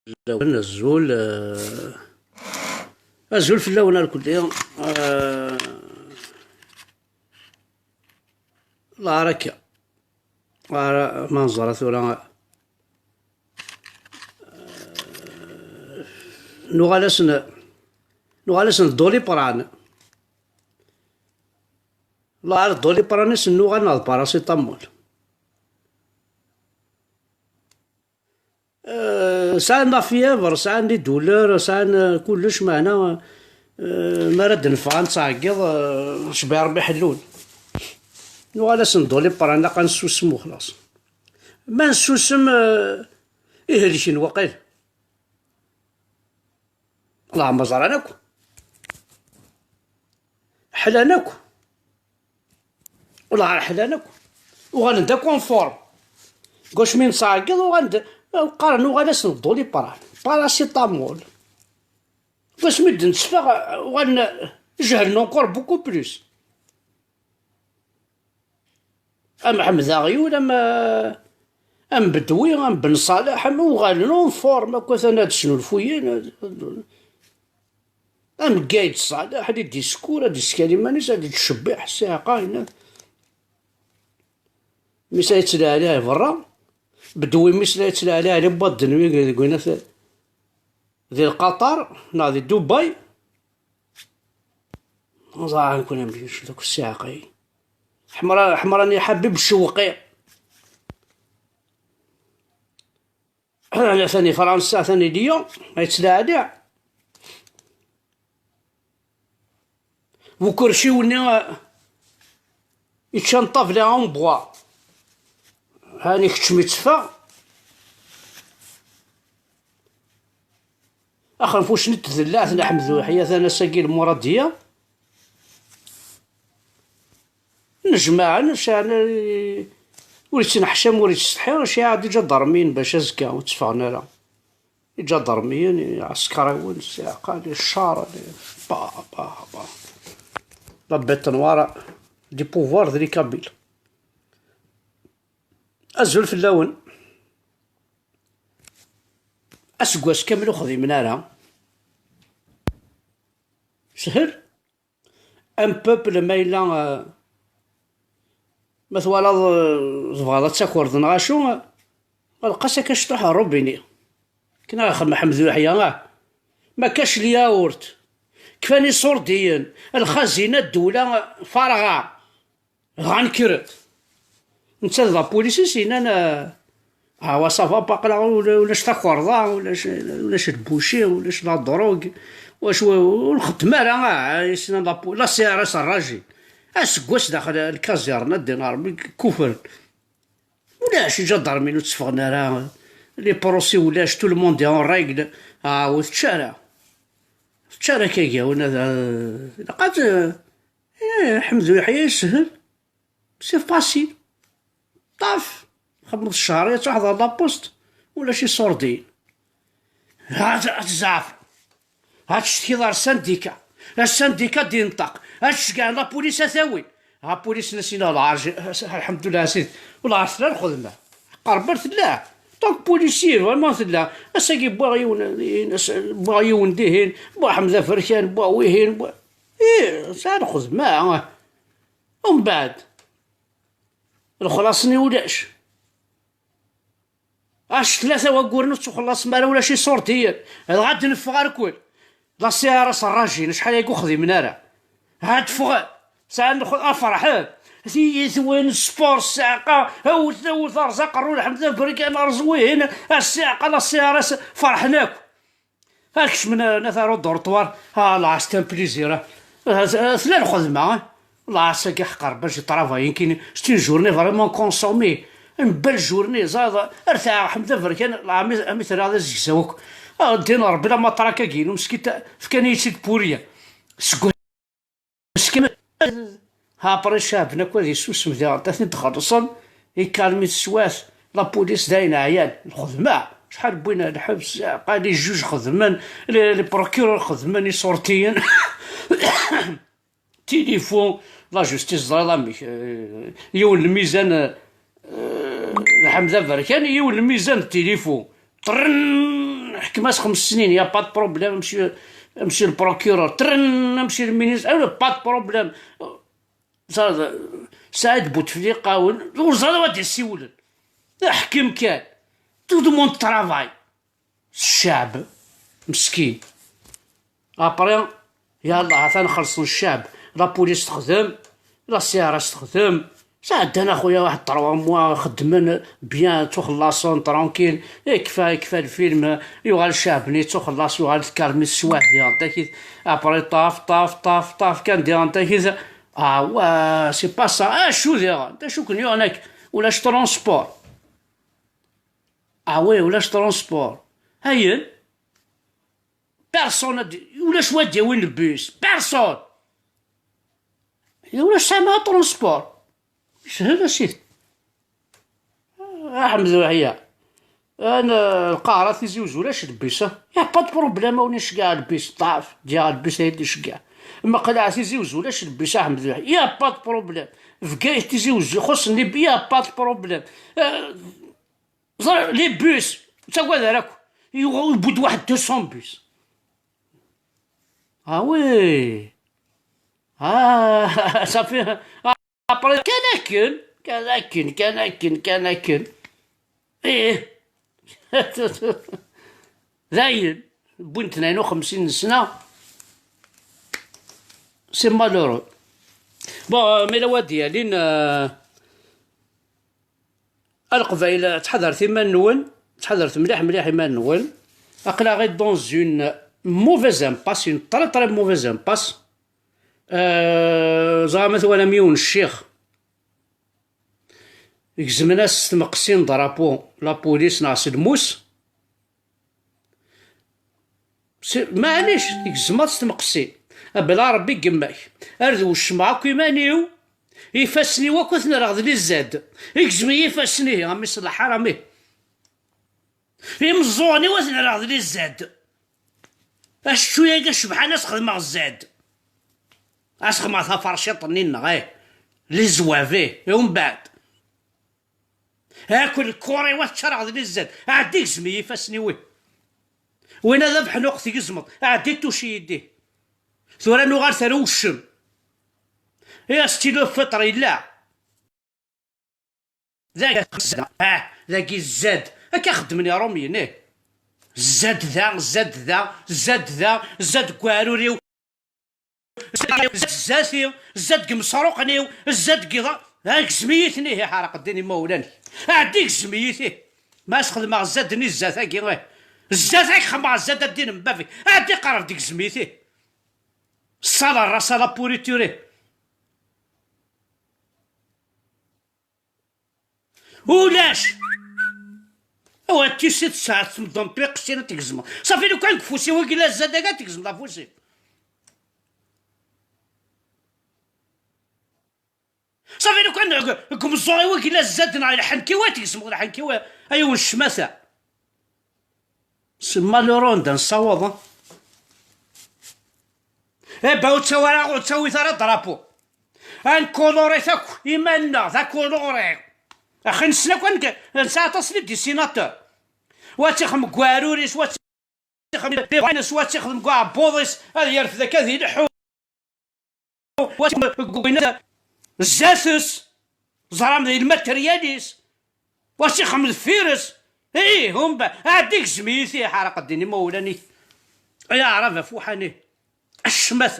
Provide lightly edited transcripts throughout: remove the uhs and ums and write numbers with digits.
الزول الزول في اللون الكل لا ركا منظرة ثورة نغالسن دولي بران لا عارف دولي برانيس نوغانا الباراسيتامول ساعنا فيفر ساعنا دولار ساعنا كلش معنا ما رد نفعا نتعقض شبه ربي حلون نغالسن دولي بران لاقا نسوسمو خلاص ما نسوسم إهلشين وقيل اللهم زراناكو حلاناكو والله حلاناكو وغندا كونفورم قوش من صاقض وغندا قارن وغنسن الدولي بران باراسيتامول قوش مد نتفا وغن جهلنا نقور بوكو بلوس أما حمد غيول أم بدوي أم بن صالح أم وغالنون فورما كوثنا شنو الفويين أم قايد صالح هادي ديسكور هادي سكاليمانيس هادي تشبيح الساقة هنا ميسا يتسلى عليها برا بدوي ميسا يتسلى عليها لبا الدنيا قلنا ذي القطر ناضي دبي نظاهر نكون نمشي دوك الساقي حمراني حبيب الشوقي أنا ثاني فرنسا ثاني ليون يتسلى عليها وكرشي ولنا يتشنطف لها اون بوا هاني كتش متفا اخر فوش نتذلع ثنا حمد وحيا ثنا ساقي المرادية نجمع نشان وليت نحشم وليت نستحير شي عاد يجا ضرمين باش ازكا وتفاغنا لا يجا ضرمين عسكراون الساقة الشارع با با با ربيت نوارا دي بوفوار ذري كابيل أزول في اللون أسقواس كامل وخذي منارا سهل أن بوبل مايلا مثوالا زفاضة تاكور ذنغاشو القاسا كشطوح روبيني كنا خدم حمد الحياة ما كاش الياورت كفاني صورديين الخزينة الدولة فارغة غنكرت نتا لابوليسي سينا هاوا صافا باقلا ولاش تاكورضا ولاش البوشي ولاش لا دروغ واش والخدمة راه سينا لا سي ار اس الراجل اسكواس داخل الكازيرنا دينار كفر ولاش جا ضرمين وتفغنا راه لي بروسي ولاش تو الموند اون ريغل وتشارع تشارع كيا وانا لقات الحمد لله يحيى يسهل سي فاسيل طاف خدمة الشهرية تحضر لابوست ولا شي صوردين هاد زعفر هاد شتي دار السنديكا السنديكا دينطق هادشي كاع لا بوليس ثاوي ها بوليس نسينا العرج الحمد لله سيدي والعرج لا الخدمة قربت لا دونك بوليسي فريمون لا اساكي بوا بوا يونديهن بوا حمزة فرشان بوا ويهن بوا ساعة الخدمة ومن بعد الخلاصني ولاش ثلاثة وقورنوس وخلاص مالا ولا شي صورتين غاد نفغار كل لا سيارة الراجل شحال يقو خذي منارا هاد فغ ساعة نخذ افرح ثوين السبور الساقة هاو ثرزق الرول حمزة فريكان ارزوين الساقة لا سيارة فرحناكو هاكش من نثارو الدورطوار ها لا ستان بليزير ثلاث الخدمة لا ساكي حقر باش يطرافاين كاين ستين جورني فريمون كونسومي بل جورني زاد ارتاح حمد فركان مثل هذا زيزاوك دينار بلا ما تراكا كينو مسكيت فكان يشد بوريا سكيما ها بري شابنا كوادي سوس مذا تاثني تخلصن يكالمي السواس لا بوليس داينا عيال الخدمة شحال بوينا الحبس قادي جوج خدمان لي بروكيرور خدمان يصورتين تليفون لا جوستيس ظلامي يون الميزان حمزة فركان يون الميزان التليفون طرن حكمات 5 سنين، يا با بروبليم، نمشي للبروكيرور، ترن نمشي للمينيستر، با بروبليم. سعد بوتفليقه والوزاره غادي يسيولن، حكم كان تو دوموند ترافاي. الشعب مسكين. ابري يلا عاد نخلصوا الشعب، لا بوليس تخدم، لا سي ار اس تخدم. عندنا خويا واحد 3 موا خدمن بيان تخلصون ترونكيل. كفا الفيلم يوغال الشعب ني تخلص يوغال الكارمي السواح ديال تاكيد. ابري طاف كان ديال تاكيد. وا سي با سا. شو ديال انت شو كن هناك ولاش ترونسبور. وي ولاش ترونسبور. هاين بيرسون ولاش واد وين البيس بيرسون. ولاش سامع ترونسبور سهل سيدي. احمد وحيا انا القاهره تيزيوز ولاش البيسه يا با بروبليم. ونيش كاع البيس ضعف ديال البيس هيدي شكاع. اما قلع تيزيوز ولاش البيس احمد وحيا يا با بروبليم. فكاي تيزيوز خصني بيا با بروبليم. لي بيس تا كوا راكو يبود واحد 200 بيس. وي صافي. ابري كناكن ايه زاين بوين 52 سنه. سي مالورو. بون مي الواد ديالي القبيله تحضرت ما نون، تحضرت مليح ما نون. اقلا غير دون اون موفيز امباس، اون طري موفيز امباس. زعما وانا ميون الشيخ يكزمنا ستمقسين ضرابو لا بوليس ناس الموس. معليش يكزما ستمقسين بلا ربي قماك ارد وش معاك يمانيو يفاسني وكثنا رغد لي الزاد يكزمي يفاسني غامي صلاح حرامي يمزوني وثنا رغد لي الزاد. اش شويه كاع شبحان اسخدم مع الزاد اسخدم مع فرشيط نينا غايه لي زوافي ومن بعد هاكل الكوري واتشرع لي الزاد عديك زمي يفاسني وين هذا بحال وقت يزمط عديتو شي يديه ثورا نغار ثرو الشم يا ستيلو فطري لا ذاك ذاك الزاد هكا خدمني رومي نيه زاد زاد كواروريو زاد زاد قمصروقنيو زاد قضا هاك سميتني هي حرق الدين مولاني عديك سميتي ما سخد مع الزاد الزاد هاكي الزاد هاك خمع الزاد الدين من بافي عدي قرف ديك سميتي الصلاة الرسالة بوريتوري ولاش هو تيسيت ساعات تنظم بيق سينا تكزم صافي لو كان كفوسي وكلا الزاد كاع تكزم لا فوسي صافي لو كان كمزوري وكلا الزاد ناع الحنكيوه تكزم الحنكيوه ايوا الشماسه سما لورون دا نصوض باو تسوي تسوي ثرا درابو ان كولوري تاكو يمنا ذا كولوري اخي نسنا كون نسا تصليب دي سيناتور واتخم كواروريس واتخم بيغانس واتخم كاع بوضيس هذا يرف ذاك هذه يلحو واتخم الزاسس زرام ذي الماترياليس واتخم الفيرس ايه هم هاديك زميتي حرق الدين مولاني يا عرف فوحاني الشمث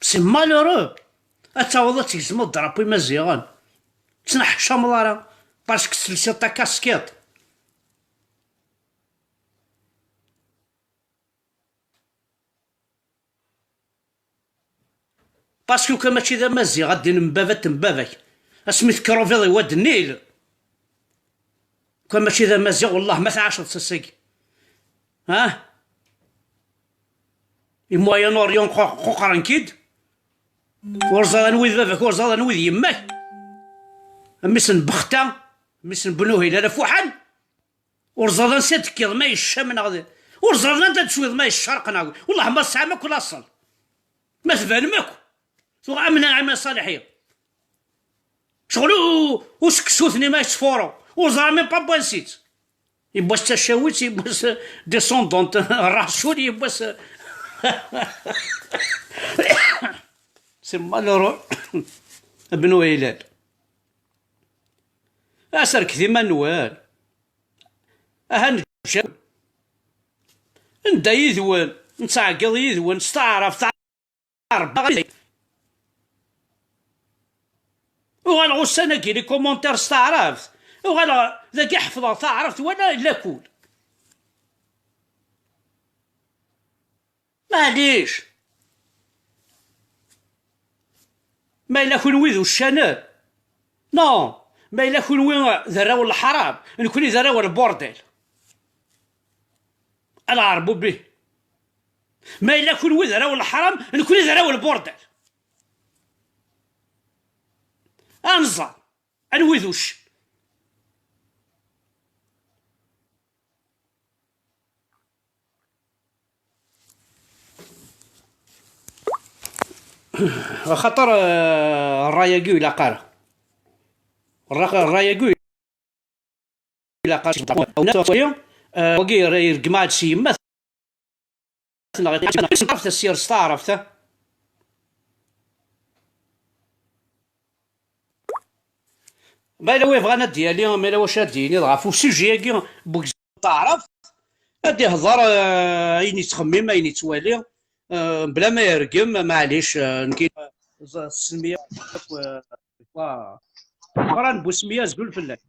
سي مالورو اتاوضا تيزمو ضربي مزيغان تنح شاملارا باسكو سلسل تا كاسكيط باسكو كان ماشي ذا مزيغ غادي من باباك اسميت كروفيضي واد النيل كان ماشي ذا مزيغ والله ما تعاشر تساقي يموين اوريون قرنكيد ورزان ويد باباك ورزان ويد يماك ميسن بختا ميسن بنوهي لا فوحان ورزان سيتكيض ما يشامنا غادي ورزان انت تشويض ما يشرقنا والله ما سامك ولا صل ما تبان ماكو ثم امنا عمل صالحين شغل وسكسوثني ما يتفورو وزرا ميم با بوانسيت يبواس تشاويت يبواس ديسوندونت راشول يبواس سي مالورو بنو هلال اسر كثي منوال اهان انت يذون نتعقل يذون استعرف تعرف باغي وغالغو السنة كي لي كومونتير استعرفت وغال ذاك يحفظها تعرفت ولا لا كول معليش ما إلا كون ذو الشناب نو ما إلا كون ذراو الحرام نكون ذراو البورديل العربو به ما إلا كون ذراو الحرام نكون ذراو البورديل انظر انوذوش خاطر الراياكو الى قال الراياكو الى قال وكي يرقمات شي مثلا عرفت السير عرفته ما إلا بغانا ديالي ما إلا واش ديني ضعف وسجياكي بوك تعرف غادي يهضر اين يتخمم اين يتوالي بلا ما يرقم معليش نكي السميه قران بوسميه زقول فلاك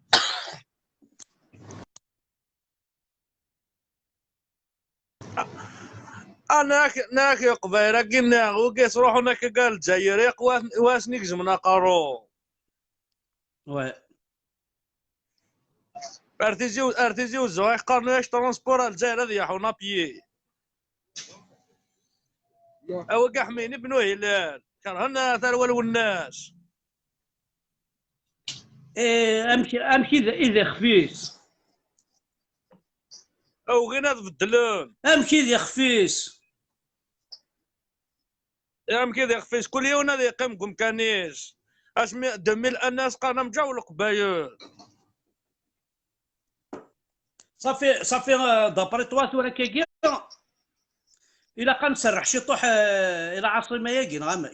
ناك قبيله قلنا وقيس روحو ناك قال الجزائري واسنيك جمنا قارو ارتيزي وزوايق قارناش ترونسبور الجزائر هذه يحونا بيي او كاع حميني بنو هلال كرهنا تالول والناس امشي اذا خفيس او غير تبدلون امشي اذا خفيس يا كذا خفيس كل يوم هذا يقيم كانيش اسمي دميل الناس قانا مجاول قبايل صافي دابري طوات ولا كيكي الا قنسرح شي طوح الى عصر ما ياكي غامي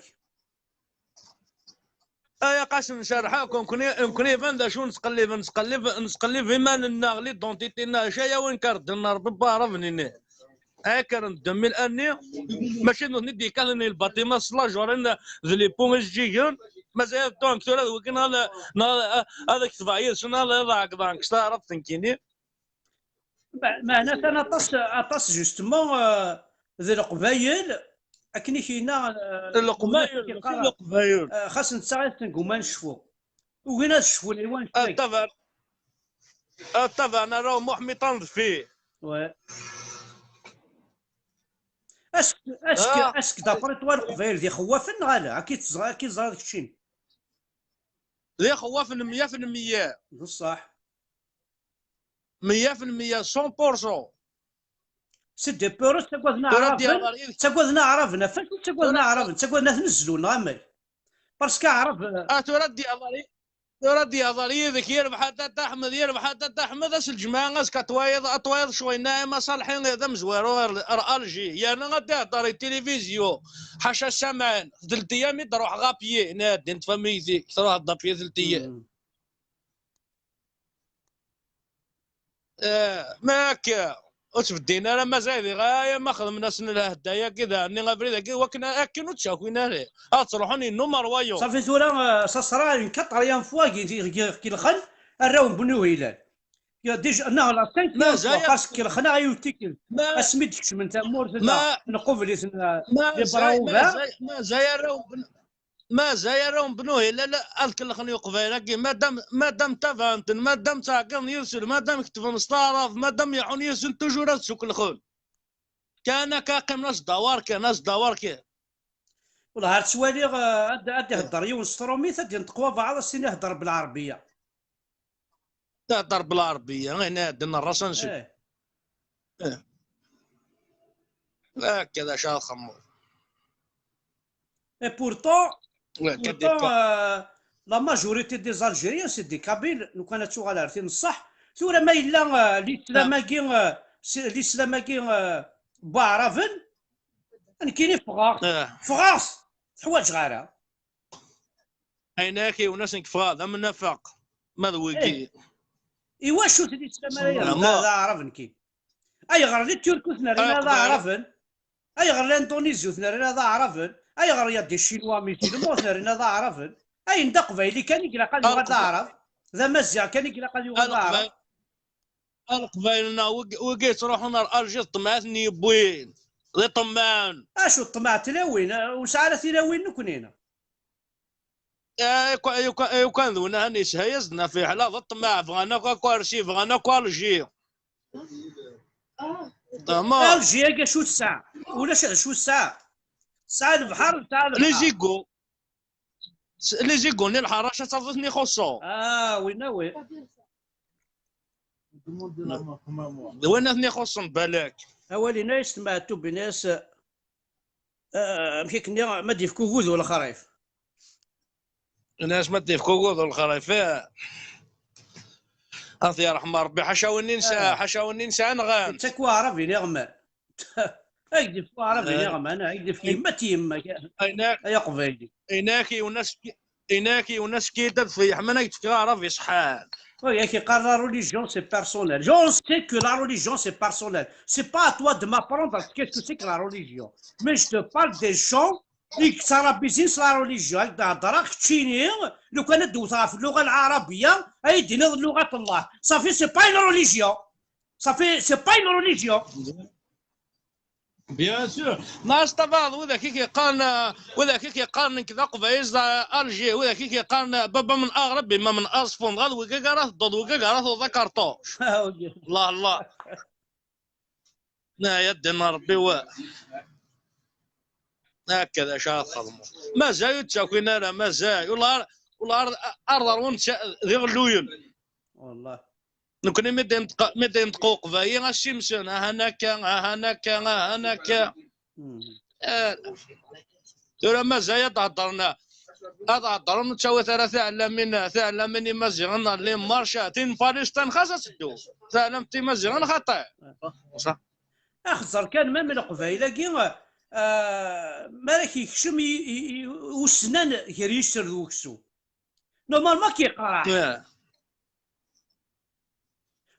يا قاسم نشرحكم كون يفند شو نسقلب فيما نغلي دونتيتينا شايا وين كردنا ربي بارفني هاكر ندمي الاني ماشي ندي كان الباطيمه صلا جورين ذلي بون جيجن مازال دونك ثورا وكان هذاك تبعير شنو هذا ضاق دانك تعرف تنكيني معنا انا اطاس جوستمون ذي القبايل اكني كاينه القبايل خاص نتساعد نقوم نشفو وين نشفو الالوان طبعا انا راه محمي تنظف فيه اسك دابري طوال القبايل ذي خوافن غالا اكيد زرا داك الشيء ذي خوافن 100% بصح 100% 100% سي دي بورس تاكوذنا عرفنا فاش تاكوذنا تنزلونا غامي باسكو عرف تردي هضري ذيك يربح حتى احمد اس الجماعه اس اطوايض شوي نايمه صالحين هذا مزوارو الجي يعني غادي يهضر التلفزيون حاشا السمعان 3 ايام تروح غابيي نادي انت فهميتي تروح غابيي 3 ايام ما هكا وتبدينا راه مازال غايه ماخذ من الناس الهدايا كذا اني غابري كذا وكنا اكنو تشاكوينا ليه تروحوني نومر وايو صافي ثورا صصرا كطريان فوا كي الخن الراون بنو هلال يا ديجا انا لا سانك باسكو الخنا غيوتيك اسميت كش من تامور نقوف لي ما زايرهم بنو هلال اذكر خليني يوقف مادام تافانت مادام تعقل يرسل مادام يكتب مستعرض مادام يعون يرسل توجور تسوق الخون كان كاقم ناس دوار كي والله هاد سوالي غادي يهضر يونس ترومي غادي نتقوا بعض السنين يهضر بالعربيه تهضر بالعربيه غير نادنا الراس نسي هكذا شا خمر اي بورتون لا ماجوريتي دي زالجيريان سي دي كابيل. لو كانت تشوغال عرفتي نصح ثورة ما إلا الإسلاماكي بعرفن أنا كاينين فغاص حوايج غارة عيناكي وناس كفار من نفق ماذا ويكي إيوا شو تدي الإسلامية هذا عرفن كي أي غير لي التركو ثنارين هذا عرفن أي غير الإندونيزيو ثنارين هذا عرفن أي غير يدي الشينوا ميسيلمو ثنارين هذا عرفن أي ندا قبايلي كان يقرا قال يغاد عرف ذا مزيان كان يقرا قال يغاد عرف القبايلنا وقيت روحنا الجيت طمعتني بوين ذي طمان اشو الطمع تلاوين وسعالة تلاوين نكونينا كان ذونا هاني سهيزنا في حلا ذا الطمع بغانا كوارشي بغانا كوالجي الجي شو الساعة ولا شو الساعة ساعة البحر ساعة البحر لي زيكو ني الحراشة صافتني خصو وين وين ثني خصن بالك اولي ناس سمعتو بناس مشيك ما ديفكو غوذ ولا خرايف الناس ما ديفكو غوذ ولا خرايف اخي يا رحمة ربي حشاوني نساء حشاوني نساء نغان تكوا عربي نغمة اكدف عربي نغمة انا اكدف يما تيما يا قبيلي إناكي وناس كي تدفي حمانا يتفكر عربي صحال Oui, la religion, c'est personnel. Je sais que la religion, c'est personnel. C'est pas à toi de m'apprendre qu'est-ce que c'est que la religion. Mais je te parle des gens qui s'arabisent la religion. لو كانت دوثها في اللغة العربية أيدي لغة الله. Ça fait, c'est pas une religion. Ça fait, c'est pas une religion. بيان سور ناس تبعض وذا كي كيقارن وذا كي كيقارن كذا قبايز الجي وذا كي كيقارن بابا من اغرب بما من اصفون غاد وكاكا ضد وكاكا ذكرتوش الله الله لا يدنا ربي هكذا شاء خدمو مازال يتساكوين لا مازال والله ارض وانت ذي غلوين والله نكون مدى ينطقوا قبايل الشمسون هناكا ترى مازال تهضرنا هضرنا تساوي ثلاثة ثعلمين مزيغن اللي مارشاتين فلسطين خاصها تدو ثعلمتي مزيغن خطأ صح اخزر كان ما من قبايل كي مالك يكشم وسنان غير يشتر ذوكسو نورمالمون كيقرا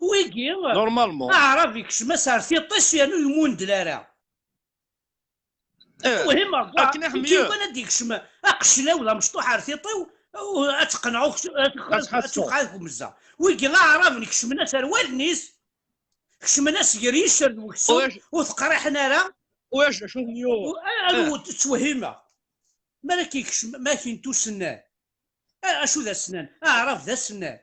ويكي نورمالمون اعرف يكشم سارتي طيش يعني يمون دلارا المهم كي وانا ديكشم اقشلا ولا مشطوح عرفتي طيو واتقنعوا اتوقعكم بزاف ويكي لا عرف نكشم ناس الوالنيس كشم ناس غير يشتر ذوكسو وثقرا حنا راه واش شوف اليوم هذا توهمه مالك يكشم ما كاين تو سنان اشو ذا السنان اعرف ذا السنان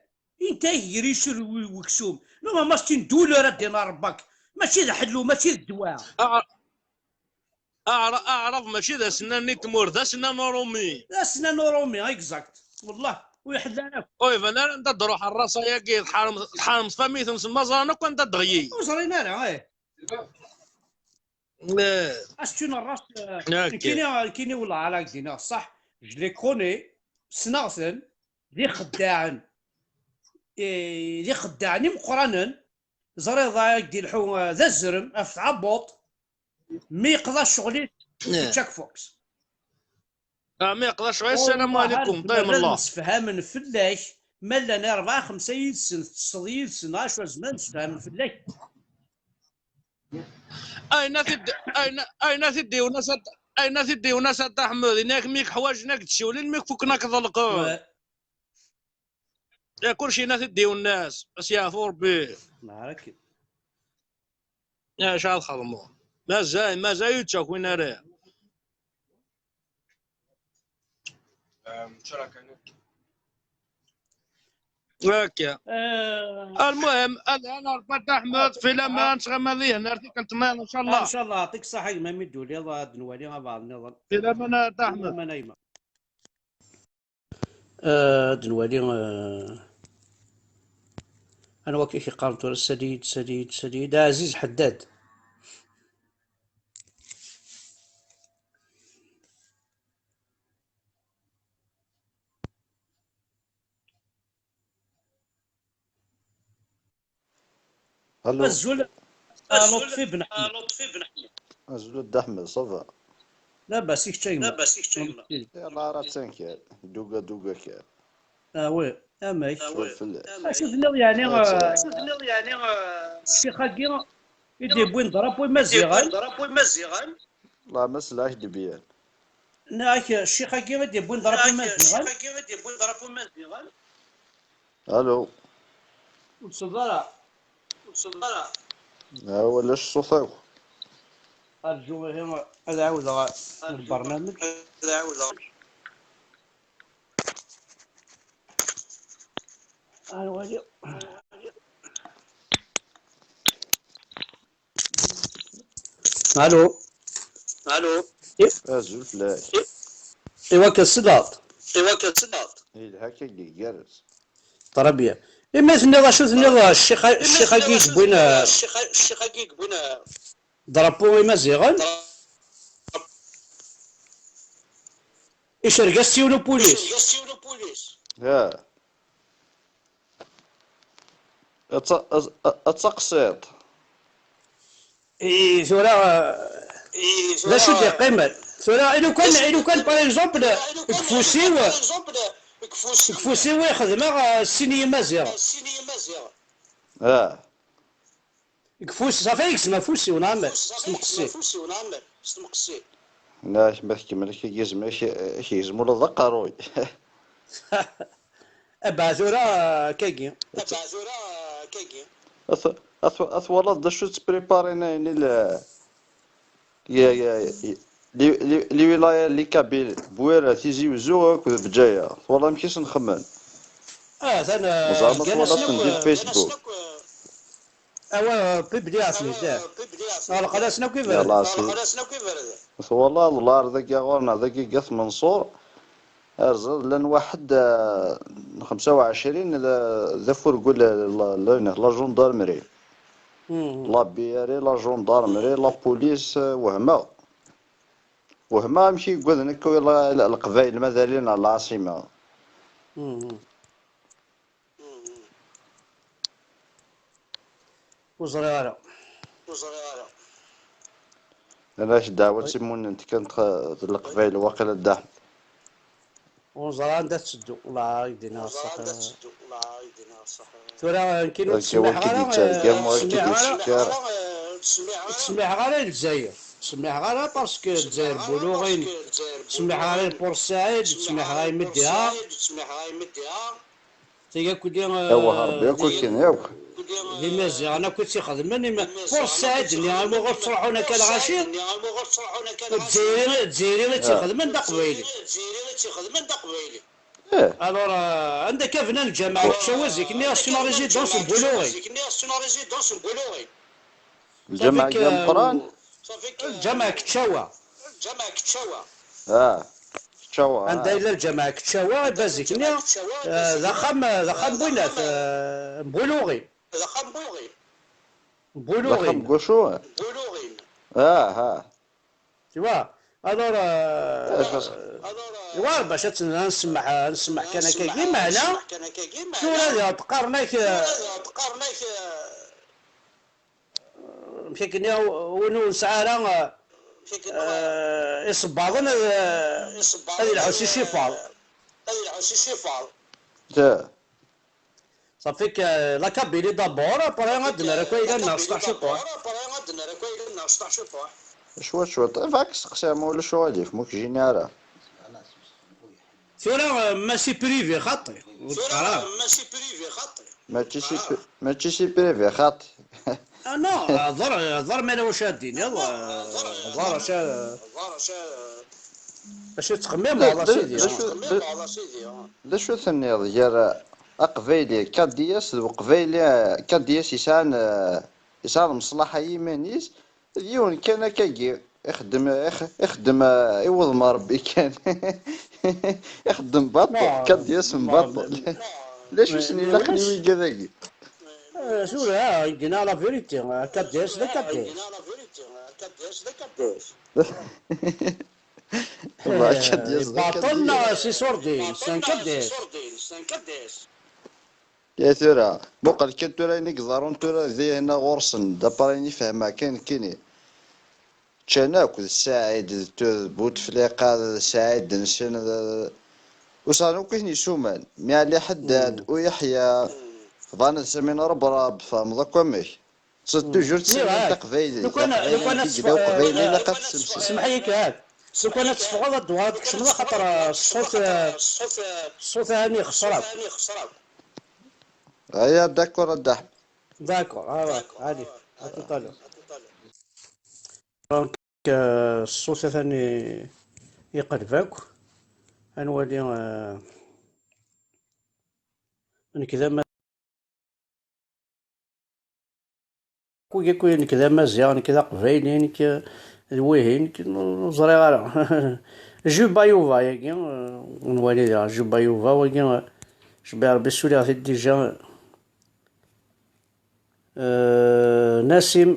انت يريشر وكسوم لو ما ستين دولار دينا ربك ماشي ذا حلو ماشي الدواء اعرف ماشي ذا سنان نيت مور ذا سنان رومي ذا سنان رومي اكزاكت والله ويحلانا وي فانا انت تروح الراس يا كي الحرم فميت نسمى زانك وانت دغيي وصرينا له اشتون الراس كيني ولا على دينا صح جلي كوني سناغسن ذي خداعن ذي خداعني مقرانا زريضة يدي الحو ذا الزرم اف عبوط مي يقضى شغلي تشاك فوكس ما يقضى شغلي السلام عليكم طيب الله نسفهم فلاش مالنا 4 5 يدسن 9 يدسن 10 زمان نسفهم فلاش اين تدي وناس احمد هناك ميك حواجناك تشولين ميك فوك ناك ضلقون يا كلشي ناس تديو الناس بس يعرفوا ربي معاك يا شحال خدموا مازال يتشاك وين راه هكا المهم انا ربط احمد في الامان شغل نرتي كنت ان شاء الله ان شاء الله يعطيك الصحه ما يمدوا لي الله نولي مع بعض نظن في الامان احمد ما نايمه دنوالي انا وكيف قالت سديد عزيز حداد الو. الزول لطفي بن احمد. زلود احمد صافا. لاباس يك تايما. يلا راه تنكال دوكا دوكا كال. وي اماك. شوف فلاس. شوفنا يعني اتاك. الشيخ هاكي يدي بوين ضرب وين مزيغان. لا ما سلاش دبيان. ناك الشيخ هاكي يدي بوين ضرب وين مزيغان. الو. وتصدر ولا الصوت. ارجو هنا العوده البرنامج. الو. الو. زول فلاس. ايوا كالصداط. هي هكا جالس. طربيه. إما ثني شو ثني الشيخ هاكي بوين ضربوا وين مزيغان. إيش رقصتي ولو بوليس. ها اتقصيط. إيه ثورة لا شو دي قيمة ثورة إلو كان باغ إكزومبل كفوسيو يخدم السينية مزيغ ها كفوس صافي يكسما فوسي ونعمل سمقسي. لا ما تكمل كي يزمو الذقروي. أبا ثورة كاكي اثولد دا شو تبريبارينا يعني لي ولاية لي كابيل بويرة تيزي وزوك بجاية والله مكيش نخمن. ثانا وزعما ثولد ندير فيسبوك. بيبدي عسلي دا القناة كيف يلا سي والله الدولار ذاك غورنا ذاك قث منصور ارزل لان واحد 25 ذا فرقول لا جوندارمري لا بياري لا جوندارمري لا بوليس وهما مشي يقول هناك القبائل مثلا العاصمة. وزرارة علاش دعوة تسمون انت كانت القبائل واقيلا الدحم. وزرارة دا تسدو الله يدينا الصح. ثورة كاين تسمح تسمح غير الجزائر تسمح غير باسكو الجزائر بلوغين تسمح غير بورسعيد تسمح غير مديها تيجا كودي ايوا هربي كل كاين ياك دي مازيغ انا كنت يخدمني بورسعيد اللي غير مو غتصرحونا كالغاشي الجزائري تيخدم دا قبايلي. الور عندك فنان الجامعة الشوازي كني اصلا ريزيدونس بولوغي الجامعة ديال القران الجامعة كتشاوا كتشاوا عندها إلا الجامعة كتشاوا بازيكني ضخم بوينات بولوغي ضخم قشوع توا الور ايوا باش نسمح كان كاكي معنا شنو هذا تقارناك مشي كني ونو سعارة يصباغن هذه العوسي شيفار صافيك لا كابيلي دابور بري غادنا راه كاين لنا 16 طوح شوات فاك تقسم ولا شو غادي موك جينيرال ثورة ماشي بريفي خاطي ماشي سي بريفي خاطي. انا ضر ما واش شادين يلا ضر باش تخمم على سيدي لا شو ثني ديال قبيلي كادياس وقبيلي كادياس يسان مصلحة يمانيس ديون كان كاكي يخدم يوض ما ربي كان يخدم باطل كادياس مباطل ليش وسني لقني ويجا ذاكي سورة يدينا لا فيريتي كادياس لا كادياس والله كادياس باطلنا سي سوردي سان كادياس يا ترى بقى كان ترى إنك زارون ترى ذي هنا غرسن دبريني فهما كيني تشاناك الساعد بوتفليقة الساعد نسين وصاروا كيني سومان مع اللي حداد ويحيى ظن سمين رب فمضى كمك صرت توجور تسمين تقبيلي لو كان قبيلي لا قد سمسي اسمح لي هاك لو كان تفقد الدوار كشمنا خاطر الصوت هاني خسرك هيا داكور الدحم داكور عادي طالع دونك الصوت ثاني يقلبك غنولي انا كذا ما كوين كذا مزيان كذا قبايلين الويهين نزري غير جو بايوفا ياكي نولي جو بايوفا وكي شبه ربي السوري غادي ديجا ناسم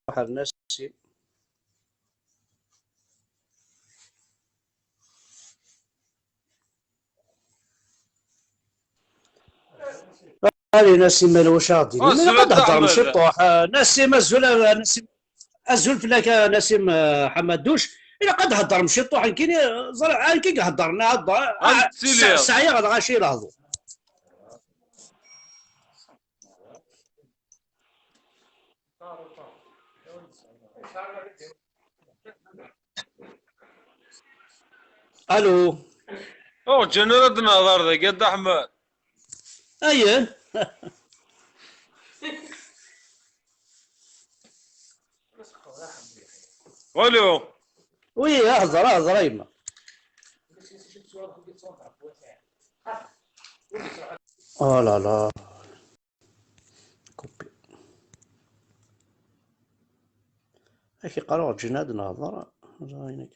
واحد ناسم هذه ناسم مالوش غادي ملي قد هضر مشطوح ناسم الزول فلاك ناسم حمادوش الا قد هضر مشطوح كاين زرع كي هضرنا ساعه غادي غاشي لهضو الو او جنرد نهضر ذاك قد احمد اين الو وي هضر يما لا لا كوبي اكي قالوا جناد نهضر زاينك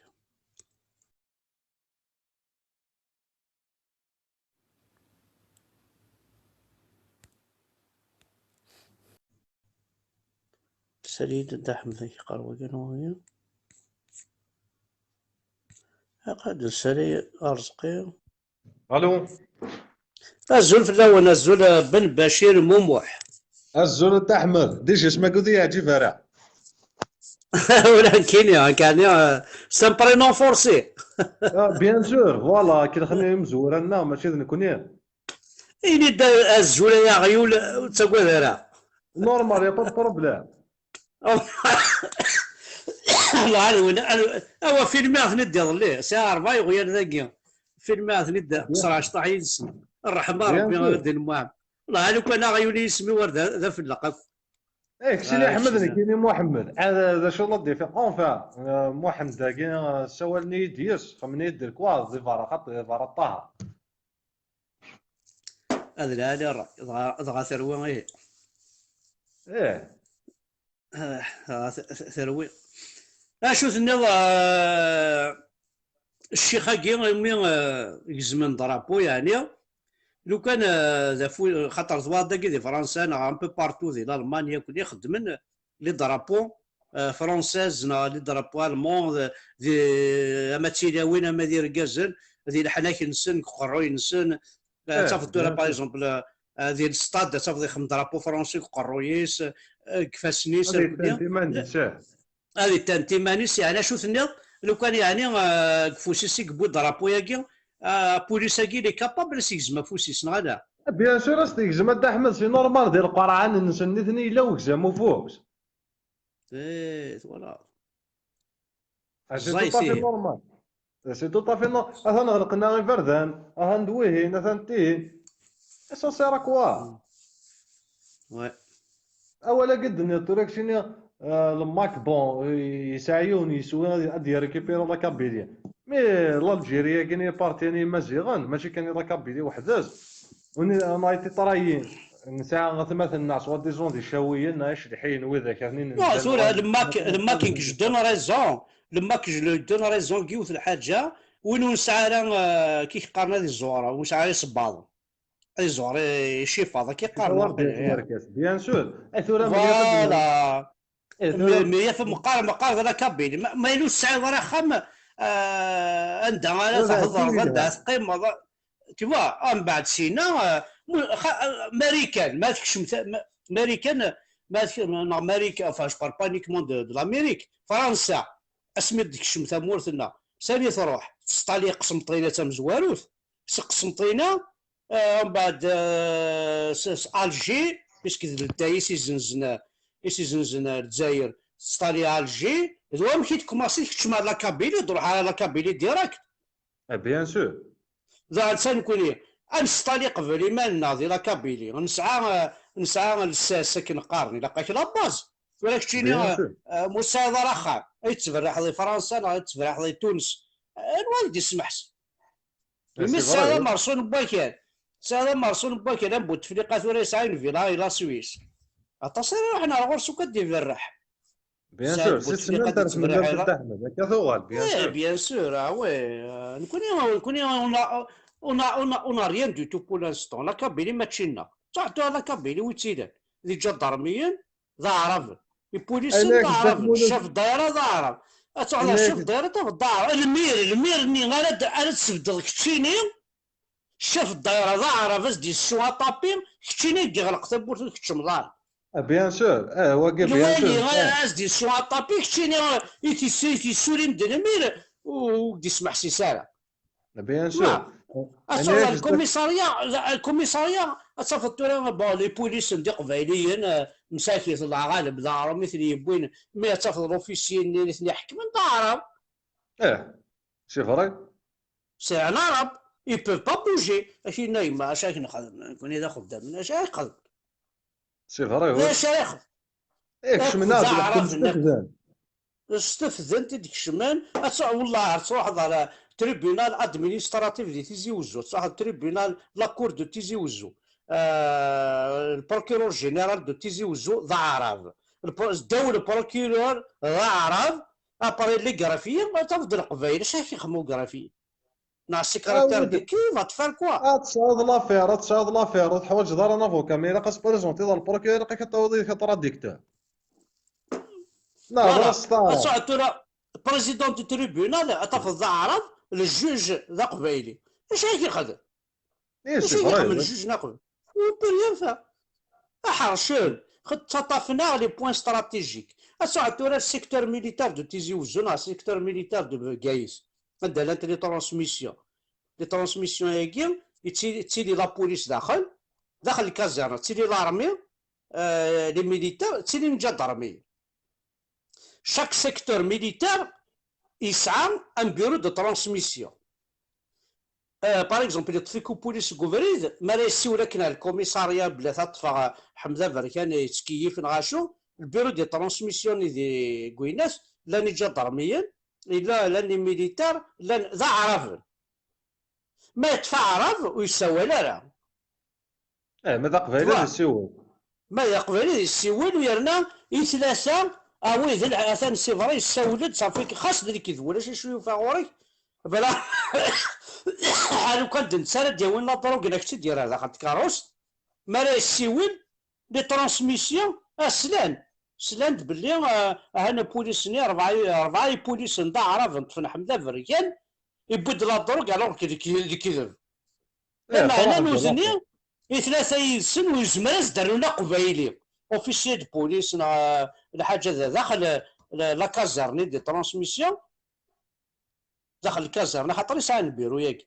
سليد الدحم ذاك قالوا كانوا هي قد السري ارزقي الو الزول في الاول الزول بن بشير موموح الزول تاع احمد ديش اسمك ودي يعجي فرع ولكن كان سان برينون فورسي بيان سور فوالا كي دخلنا مزورنا ماشي نكوني إني دا الزول يا غيول تقول هذا نورمال يا با بروبليم الله هو فيلم ندي ظليه ساعه 4 يغير ذاكيا فيلم ندي بصراحه شطح يسمى الرحمه ربي غادي المعام والله لو كان غيولي يسمي ورد ذا في اللقب سيدي احمد كاين محمد هذا شو نضي في اونفا محمد كاين سوالني ديس خمني يدير كواز دي فارا خط دي فارا طه هذا لا لا ضغا ثروي ايه ثروي اشوف النظام الشيخ كي يزمن ضرابو يعني لو كان خاطر زواد داكي دي فرنسا انا ان بو بارتو دي المانيا كل يخدمن لي درابو فرونسيز لي درابو المون دي اما تيلاوين اما دي ركازن دي الحناك نسن قروي نسن تافدو باغ اكزومبل ديال الستاد تافدي خم درابو فرونسي قرويس كفاسنيس هذه تانتيمانيس يعني شو ثنيض لو كان يعني فوسيسي كبو درابو ياكي بوليساكي لي كابابل سيكزما فوسيس نغادا بيان سور استيكزما دا احمد سي نورمال ديال القرعان نسني الا وكزامو فوكس ايه فوالا سي طافي نورمال سي طافي نورمال اثن غرقنا غير فردان اثن دويهين اثن تين اسا سي راكوا وي اولا قد نيطوريك شنو الماك بون يسعيون يسوي غادي ريكيبيرو لا كابيليا مي الجيريا كاين بارتيني مزيغان ماشي كاين لا كابيلي وحداز ونايتي طرايين نساء مثلا الناس ودي زون دي شاويين ناش الحين وذا كاينين لا سوري لما كاين دون ريزون لما كاين دون ريزون كيوث الحاجه وين نسعى كي قارنا دي الزوره ونسعى صباط هذه الزوره شيف هذا كي قارنا بيان سور اثورا فوالا مي في مقار هذا كابيلي ما يلوش سعي ورا خم عندها تحضر عندها تقيم تيوا من بعد سينا ماريكان ما تكشم ماريكان ما امريكا فاش بار بانيكمون دو لامريك فرنسا اسمي تكشم ثمورتنا سالي تروح تسطالي قسمطينه مزواروث قسمطينه من بعد الجي باش كذا الدايس يزنزن الجزائر تسطالي الجي دوام كي تكوماسي تكشم على لاكابيلي تروح على لاكابيلي ديراكت بيان سور ذا انسان يكون انستالي قبل ما ناضي لاكابيلي نسعى الساكن قارني لقاك لا باز ولكن تيني مساعدة رخام اي تفرح لي فرنسا لا تفرح لي تونس الوالد يسمحش المساعدة مرسون باكان ساعدة مرسون باكان نبو تفليقات ولا يسعين فيلا لا سويس اتصل حنا غرسو كدي فرح بيان سور سي سمين ترسم الدرس احمد هكا ثوال بيان سور بيان سور وي نكوني on a rien du tout pour l'instant لا كابيلي ما تشينا تعطوها لا كابيلي ويتسيدان اللي جا ضرميا ذا عرب البوليسيين ذا عرب شاف الدائرة ذا عرب تعطوها شاف الدائرة ذا عرب المير ني غير تسبدل كتشيني شاف الدائرة ذا عرب دي السوا طابين كتشيني يغلق ثبوت كتشم دار بيان سور هو بيان سور غير دي السوا طابين كتشيني يتسوري مدن المير ودي سمح سيسارة بيان سور الكوميساريا صافت لي بوليس ندي قبايليين مساكين العغالب دارهم مثل يبوين ما تصافط لوفيسيين اللي يحكمون دارهم سي فري سي ان عرب ils peuvent pas bouger اشي نايم اش راك نخدم نكون اذا خدام اش راك نخدم سي فري اش راك كشمنا استفزنت ديك الشمان والله تروح على تريبيونال ادمينستراتيف دي تيزي وزو صح التريبيونال لاكور دو تيزي وزو البروكيرور جينيرال دو تيزي وزو ذا عرب الدولة البروكيرور ذا عرب اباري لي غرافيا ما تفضل القبايل اش يخدموا غرافيا نا السكرتير دي كيف تفعل كوا تصاوض لافير تحوج دار انا فوكا مي لا قاس بريزونتي دار البروكيرور كتعوضي كطرا ديكتور لا بس بريزيدون دو تريبيونال تفضل ذا عرب الجوج ذا قبايلي اش راك يخدم؟ اش يخدم الجوج ناقل؟ وبريان فا حرشون خططفنا لي بوين استراتيجيك اسعدوا السيكتور ميليتار دو تيزي وزونا السيكتور ميليتار دو غايس عندها لانت لي ترانسميسيون هاكي تسيلي لا بوليس داخل الكازيرنا تسيلي لارمي لي ميليتار تسيلي الجندرمي chaque secteur militaire يسعى ان بيرو دو ترانسميسيون باغ اكزومبل يطفيكو بوليس كوفريد ما لا يسيو لكن الكوميساريا بلا تطفى حمزه بركان يتكيف نغاشو البيرو دي ترانسميسيون دي كويناس لاني جدرميا الا لاني ميليتار لان ذا عرف ما يدفع عرف ويسوى لا ماذا قبيله يسول ما يقبل يسول ويرنا يثلاثه وي ذي العاثان السيفري يسولد صافي خاص ذلك يذول اش شويه فاغوري بلا حالو كان نتسالى ديال لا طروق الا كنتي دير هذا خاطر كاروس ما لا يسيول لي ترانسميسيون سلان باللي هنا بوليسني ربعه بوليس نتا عرف نطفن حمده فريان يبد لا طروق على كذب انا نوزني ثلاثه يسن ويزمرز داروا لنا قبايلي اوفيسيال دو بوليس الحاجه داخل لا كازارني دي ترانسميسيون داخل الكازارني خاطر يسعى البيرو ياك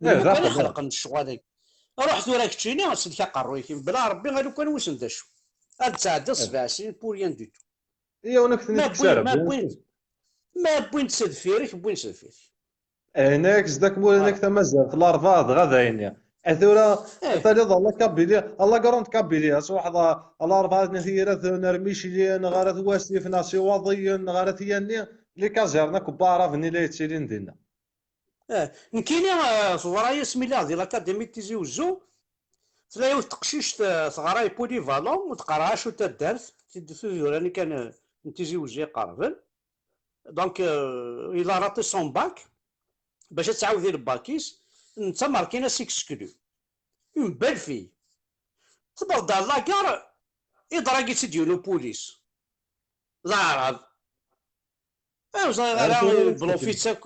كان يخلق الشغل هذاك رحت وراك تشيني غتسلك قرويك بلا ربي غير كان واش نداشو تعدى 7 سنين بور ريان دو تو اي وانا كنت نكسر ما بوين تسد فيرك بوين تسد فيرك هناك زداك مولانك تمازال في الارفاض غادا يعني اثورا ثالث الله كابيلي الله قرنت كابيلي واحد الاربعه نثيره نرميشلي نغارت واسيف ناسي وضي نغارت ياني لي كازيرنا كبارا فني لا يتسيرين دينا نكيني صورايا سميلا ديال الاكاديمي تيزي وزو تلاقيو تقشيش صغراي بولي فالون وتقراش وتدارت راني كان تيزي وزو قارفل دونك الى راتي سون باك باش تعاودي الباكيس انت ماركينا سيكسكلو اون بيل في تبرد على لاكار يضرقيت ديالو بوليس لا عرب غير بلوفيتسا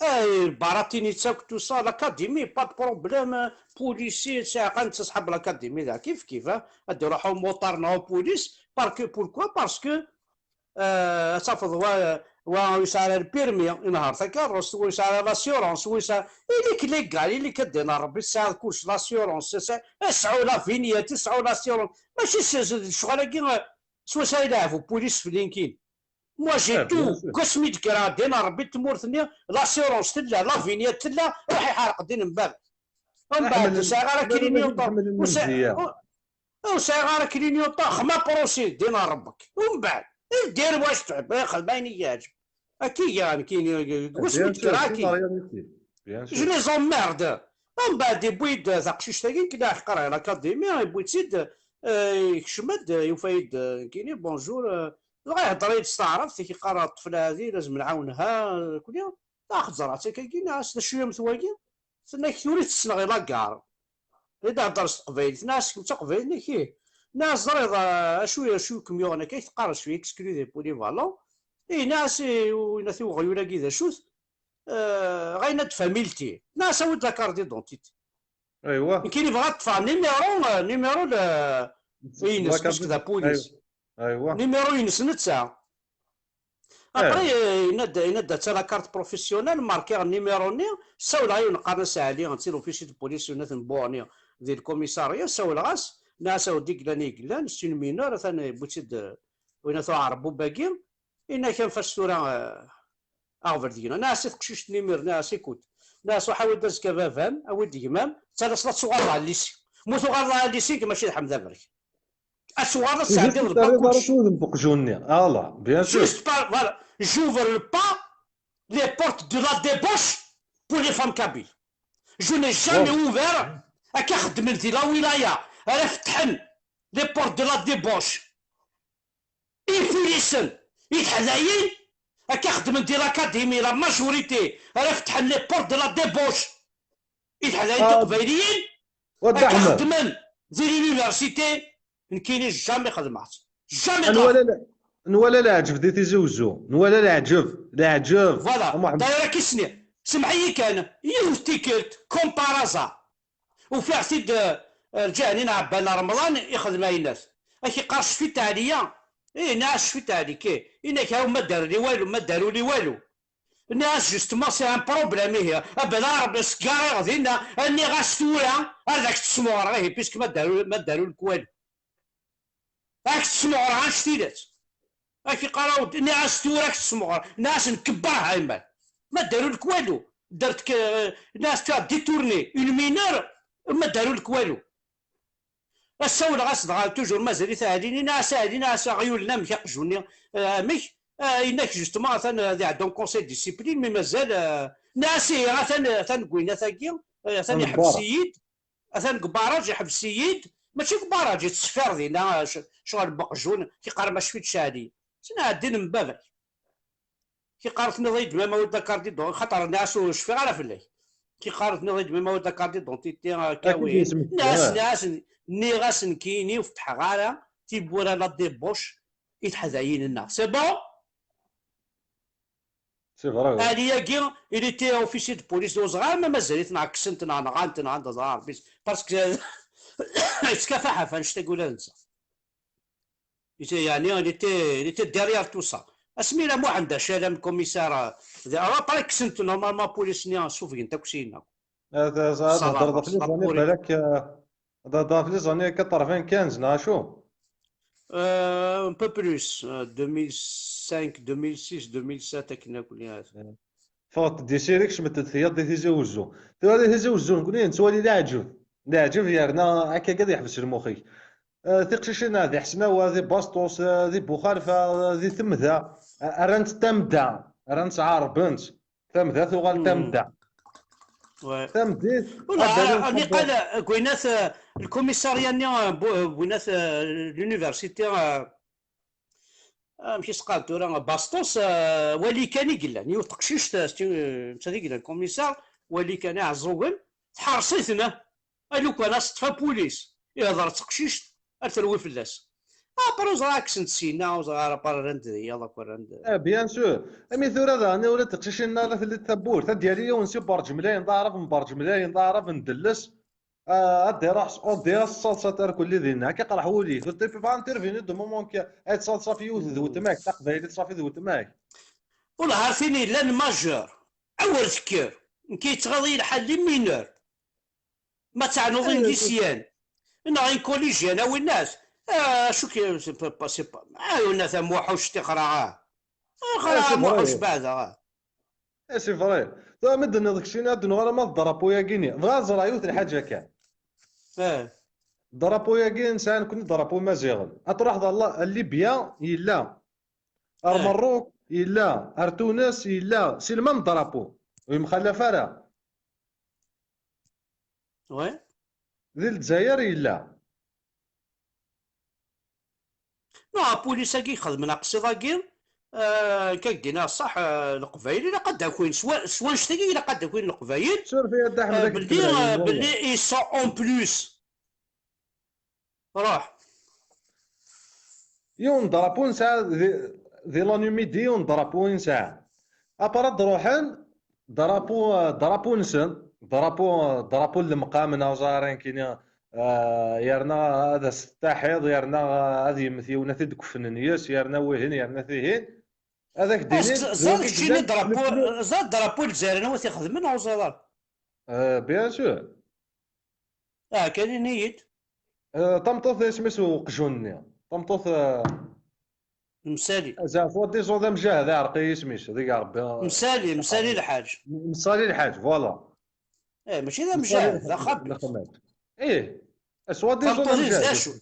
الباراتيني تاك تو سا لاكاديمي با بروبليم بوليسي ساعه تصحاب لاكاديمي ذا كيف غادي يروحوا موطار نو بوليس باركو بوركوا باسكو تفض ويسعى البيرمي نهار تكرس ويسعى لاسيورونس ويسعى إليك ليكال إليك دينا ربي ساعة كلش لاسيورونس سعوا لا فينيات سعوا لاسيورونس ماشي الشغل كي سوا يلعبوا بوليس في لينكين موا جي تو قسمي تكرا دينا ربي تمورثني لاسيورونس تلا لا فينيات تلا راح يحرق دين من بعد ساعة غير كلينيوطا وساعة غير كلينيوطا خما بروسي دينا ربك ومن بعد دير واش تعب ياخذ باين يعجب اكيد يعني كاين واش متكراكي جو لي زوميرد من بعد يبويد ثقشيش تاكين كدا يقرا لاكاديمي يبويد سيد يكشمد يفايد كاين بونجور غيهضر يستعرف كيقرا الطفله هذه لازم نعاونها كل يوم تاخذ زرعتها كاين ناس شويه متواجد سناك توري تسنغي لاكار اذا هضر قبيل ناس تقبيل كي ناس زريضه شويه كميون هكا يتقارن شويه اكسكلودي بولي فالون ناس ويناثي وغيولا كذا شوث غايناد فاميلتي ناس ود لاكار ديدونتيتي ايوا كاين يبغى يطفى نيميرو ينس كاش كذا بوليس ايوا نيميرو ينس نتا ابري يناد تا لاكارت بروفيسيونيل ماركير نيميرو ني ساول غايو نقارن ساعه نتيرو فيشي دو بوليس وناث بورني ديال الكوميساريا ساول غاس ناس وديك لاني قلان سين مينور ثاني بوتيد وين ثو عربو باقي إنا كان فاش تورا أغفر دينا ناس تقشيش نيمير ناس يكوت ناس وحاول داز كفافام أو ديمام تالا صلاة صغار على الليسي مو صغار على الليسي كما شي حمد برك الصغار الساعة ديال الباكوش بقجوني الله بيان سور جوست فوالا جوفر با لي بورت دو لا ديبوش بور لي فام كابيل جو ني جامي اوفير هكا خدمت دي لا ولاية راه فتحن لي بورت دو لا ديبوش يفيليسن يتحلايين هكا خدمت دي لاكاديمي لا ماجوريتي راه فتحن لي بورت دو لا ديبوش يتحلايين تقبايليين هكا خدمن دي لونيفرسيتي كاينين جامي خدمات جامي نوالا العجب دي تيزوزو نوالا العجب فوالا دايره كيسني سمعي كان يوتيكلت كومبارازا وفي سيد رجعني عبانا رمضان يخدم اي ناس اكي قارش في تعليا ناس في تعليك انك هاو ما داروا لي والو الناس جوستومون سي ان بروبليم هي ابدا ربي سكاري غادينا اني غاستورا هذاك التسمور غير بيسك ما داروا لك والو هاك التسمور غنشتيلات اكي قراو ناس توراك التسمور ناس نكبرها يمال ما داروا لك والو درتك ناس تاع ديتورني اون مينور ما داروا لك والو السول غاصد توجور مازال ثاني ناس غيولنا مك يقجوني مك انك جوستومون ثان عندهم كونسيل ديسيبلين مي مازال ناس ثان كوينا ثاكي ثان يحب السيد ثان كباراج يحب السيد ماشي كباراج يتصفر دينا شغل بقجون كيقرا ما شفيت شادي سنا عدين من بابك كيقارثني ضيد ما ود كاردي دون خاطر الناس شفي على فلاي كيقارثني ضيد ما ود كاردي دونتيتي كاوي ناس ني غاسن كيني وفتح غالا تيبورا لا ديبوش يتحذاين الناس سي بون سي فري هادي كي إلي تي اوفيسي دو بوليس وصغار ما مازالت نعكسنت نغانت زهر بيس باسكو يتكافح فاش تقول انسى يعني إلي تي ديريير تو سا اسمينا مو عندها شالم كوميسار طريق كسنت نورمالمون بوليس نيا شوف انت كسينا هذا هضر في لي زاني بالك هذا في لي زاني 95 ناشو un peu plus 2005 2006 2007 كنا كلنا فوت دي سيريك شمت الثياب دي تيزوزو تيزوزو نقول انت ولي لا عجب يارنا هكا كذا يحبس المخي تيقشيشنا ذي حسناوه ذي باسطوس ذي بوخالفه ذي ثمذا رانت تمدا رانت عاربنت ثمذا ثوغال تمدا تمديت راني قال كويناث الكوميساريا ني بويناث لونيفرسيتي ماشي سقال تورا باسطوس ولي كان يقلان يوتقشيش تادي قلان الكوميسار ولي كان عزوغن تحرصيتنا الو كان صطفى بوليس يهضر تقشيش التروي فلاس بروز راك سنتسينا وزغار بارند يلا كورند. بيان سور. امي ثورة انا ولا تقشيشنا لا في التبور تديالي ونسي برج ملاين ضارب من برج ملاين ضارب ندلس ادي راح اودي الصلصه تاع كل ذينا كي قرح ولي في الطيب فان تيرفيني دو مومون كي هاد الصلصه في يوث ذو تماك تقبايلي تصافي ذو تماك ولا عارفيني لان ماجور اول فكر كي تغضي الحل لي مينور ما تعنوضين دي سيان انا كوليجيان او الناس شو كي سي با الناس موحوش تقرا قرا موحوش بعدا سي فري مدن هذاك الشيء ناد نغرا ما ضربو يا كيني بغا زرايوت الحاجه كان ضربو يا كين سان كنت ضربو مازيغن اطرح الله ليبيا يلا المروك يلا تونس يلا سلمان ضربو ومخلفه راه وي ذي الجزائر يلا نو بوليس كي يخدم ناقص ضاكين كاكدينا صح القبايل الا قد كوين سوا نشتكي الا قد كوين القبايل شوف يا دا احمد باللي اي سون اون بلوس روح يون ضربون ساعة ذي لانيميدي يون ضربون ساعة ابارات روحن ضربو نسن ضربو المقام ناوزارين كينا يرنا هذا ستاحيض يرنا هذه مثيونة تدكفن نياس يرنا وهن يرنا ثيهن هذاك دينين زاد كشيني ضربو الجزائر انا واش يخدم منها وزادار بيان سور كاين نيت طمطوط سميتو قجوني طمطوط مسالي زعما ديجون ذا مجاهد عرقي سميتو هذيك ربي مسالي الحاج مسالي الحاج فوالا ماشي ذا مجاهد ذا خبيث ايه سوا ديجون ذا مجاهد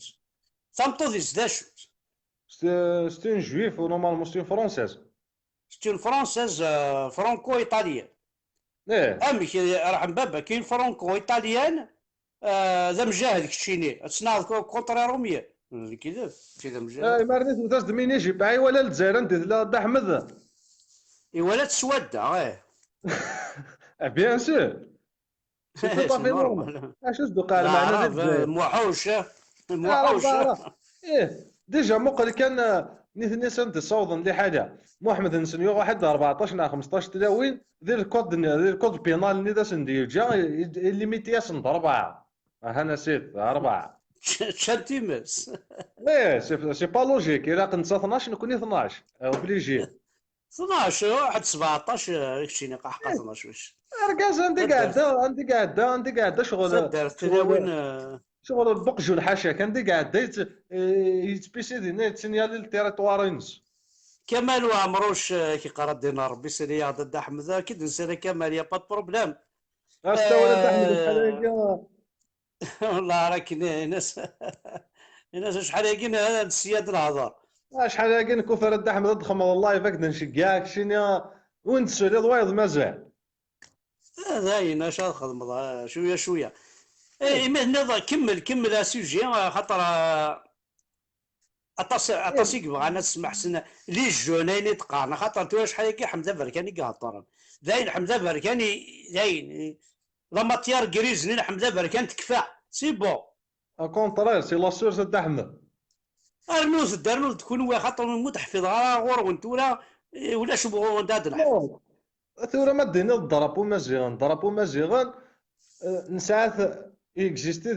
طمطوط زداشوت C'est une juive ou normalement c'est une française. C'est une française franco-italienne. ايه امي راح بابا كاين فرانكو ايطاليان ذا مجاهد كشيني تصنع كونتريرو 100 كذا مجاهد ما رنيت وتاش دميني جي باي ولا الجزائر انت لا دا احمد اي ولا تسوده بيان سور سي تو في نورمال اش صدق قال معنا الجزائر موحوش ايه ديجا مقل كان نيثني تصوضن دي حاجه محمد نسنيو واحد 14 نا 15 تلاوين ذي الكود بينال ني دا سندير جا اللي ميتياس ضربه انا نسيت 4 شاتيمس ايه سي با لوجيك الا كنت 12 نكون 12 اوبليجي 12 واحد 17 كشيني قحقه 12 واش ركاز عندي قاعده شغل دارت تلاوين شغل البقجو الحاشا كان دي قاعد يتبيسي دينا تسنيالي التيريتوارينز كمال وعمروش كي قرا دينا ربي سيري ضد احمد اكيد نسير كمال يا با بروبليم استوى احمد الحلاقه والله راك ناس شحال هاكين هذا السياد الهضر شحال هاكين كثر احمد ضخم والله فاك نشكاك شنو وين تسولي ضوايض مازال هاين اش نخدم شويه اي مهنا كمل السوجي خاطر اطاسيك بغا نسمع حسن لي جونين يتقارن خاطر تو شحال هكا حمزه بركاني قاطرن زين حمزه بركاني زين لا ماتيار غريزني حمزه بركان تكفى سي بون كونترير سي لا سور سد احمد درنوز تكون خاطر متحفظ غور وانت ولا شو بغوا نداد الحفظ ثورة ما دينا ضربوا مزيغان نساعات اكزيستي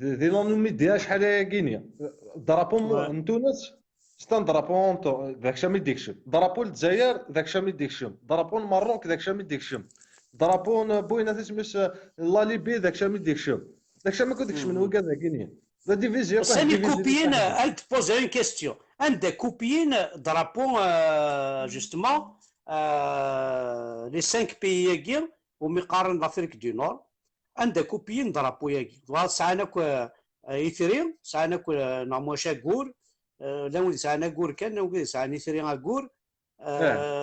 ذي لانومي ديال شحال كينيا ضربوا من تونس ستان ضربوا ذاك شامي ديكشم ضربوا الجزائر ذاك شامي ديكشم ضربوا المروك ذاك شامي ديكشم ضربوا بوينا تسمس لا ليبي ذاك شامي ديكشم ذاك شامي كديكشم من وكا ذا كينيا ذا ديفيزيون سامي كوبيين انت بوز اون كيستيون عندك كوبيين ضربوا جوستومون لي 5 بيي ياكي ومقارن لافريك دو نور عندك كوبيين ضربوا ياكي ساعنا ايثريم ساعنا ناموشا كور لا ساعنا كور كان وكذا ساعنا ايثريم كور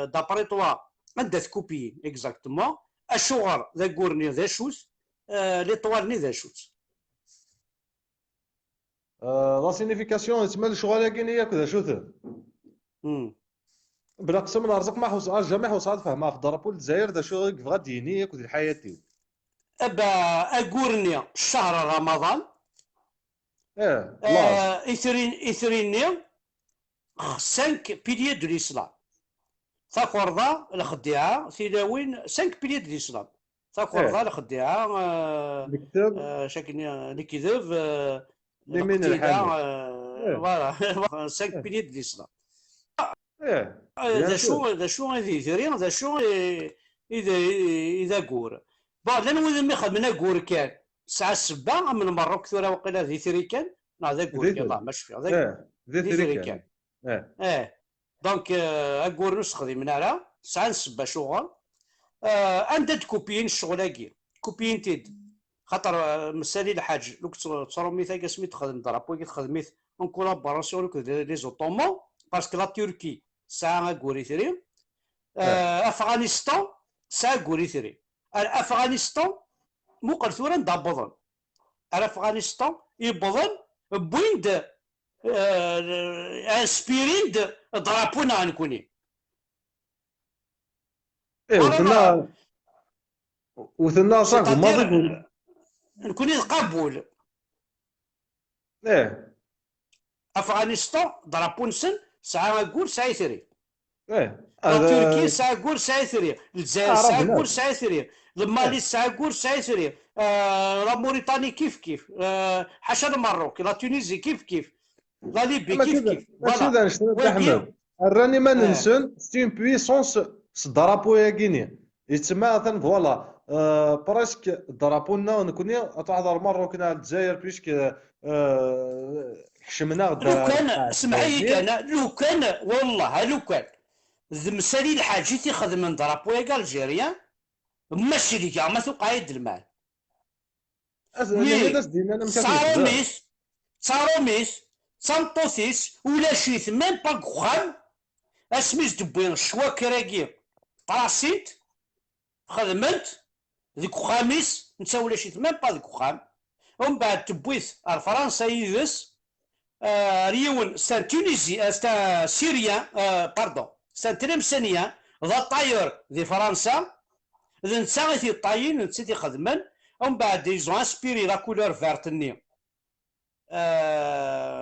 دابري توا عندك كوبيين اكزاكتومون الشغل ذا كورني ذا شوت لي طوالني ذا شوت لا سينيفيكاسيون تسمى الشغل كاين ياك ذا شوت بلا قسم رزق ما حوس جامع وصاد فهمها في ضربوا الجزائر ذا شو غادي يني ياك الحياه ديالو ابا اقورني شهر رمضان لاز ايثريني 5 بيليي دو الاسلام ثاكوردا الخديعه سيداوين 5 بيليي دو الاسلام ثاكوردا الخديعه الكتاب شكل الكذب اليمين الاقتداء الحنيف. فوالا 5 بيليي دو الاسلام بيان ذا سور. شو ذا شو غادي يدير ذا شو اذا كور بعض لان ما خدمنا كور كان ساعه السبعه من المروك ثورة وقيلا ذي ثري كان ذا كور كان لا ماشي فيه ذي ذي ثري كان كان. دونك اكور نسخدم من على ساعه السبعه شغل عندها كوبيين الشغلاكي كوبيين تيد خاطر مسالي الحاج لوك تصرو ميثا سميت تخدم درابو تخدميت اون كولابوراسيون لوك لي زوطومون باسكو لا تركي ساعه كوري ثري افغانستان ساعه كوري ثري افغانستان مو قرثورا دابضن افغانستان يبضن بويند اسبيريند ضربونا نكوني وثنا صاك ماضي نكوني قبول افغانستان ضربونسن ساعه نقول ساعه ثري تركيا ساعه نقول ساعه ثري الجزائر ساعه نقول ساعه ثري المالي ساعه نقول ساعه ثري لا موريتاني كيف حاشا المروك لا تونيزي كيف لا ليبي كيف ماشي ذا نشتغل احمد راني ما ننسون ستين بويسونس الدرابو يا غينيا يتسمى مثلا فوالا بريسك درابونا نكوني تهضر مروك على الجزائر بيسك حشمنا لو كان اسمعي كان لو كان والله لو كان مسالي الحاجي تيخدم من درابو يا الجيريان ماشي اللي كاع ما توقع يد المال صاروميس سانطوسيس ولا شيث ميم با كوخام اسميس دبين شوا كراكي طراسيت خدمت ذيك خاميس نتا ولا شيث ميم با ذيك خام ومن بعد تبويث فرنسا يدس ريون سان تونيزي سان سيريان باردون سان تلمسانيان ذا طاير ذي فرنسا ذا نتا ثي طاين نتا ثي خدمن ومن بعد يزون انسبيري لا كولور فيرتني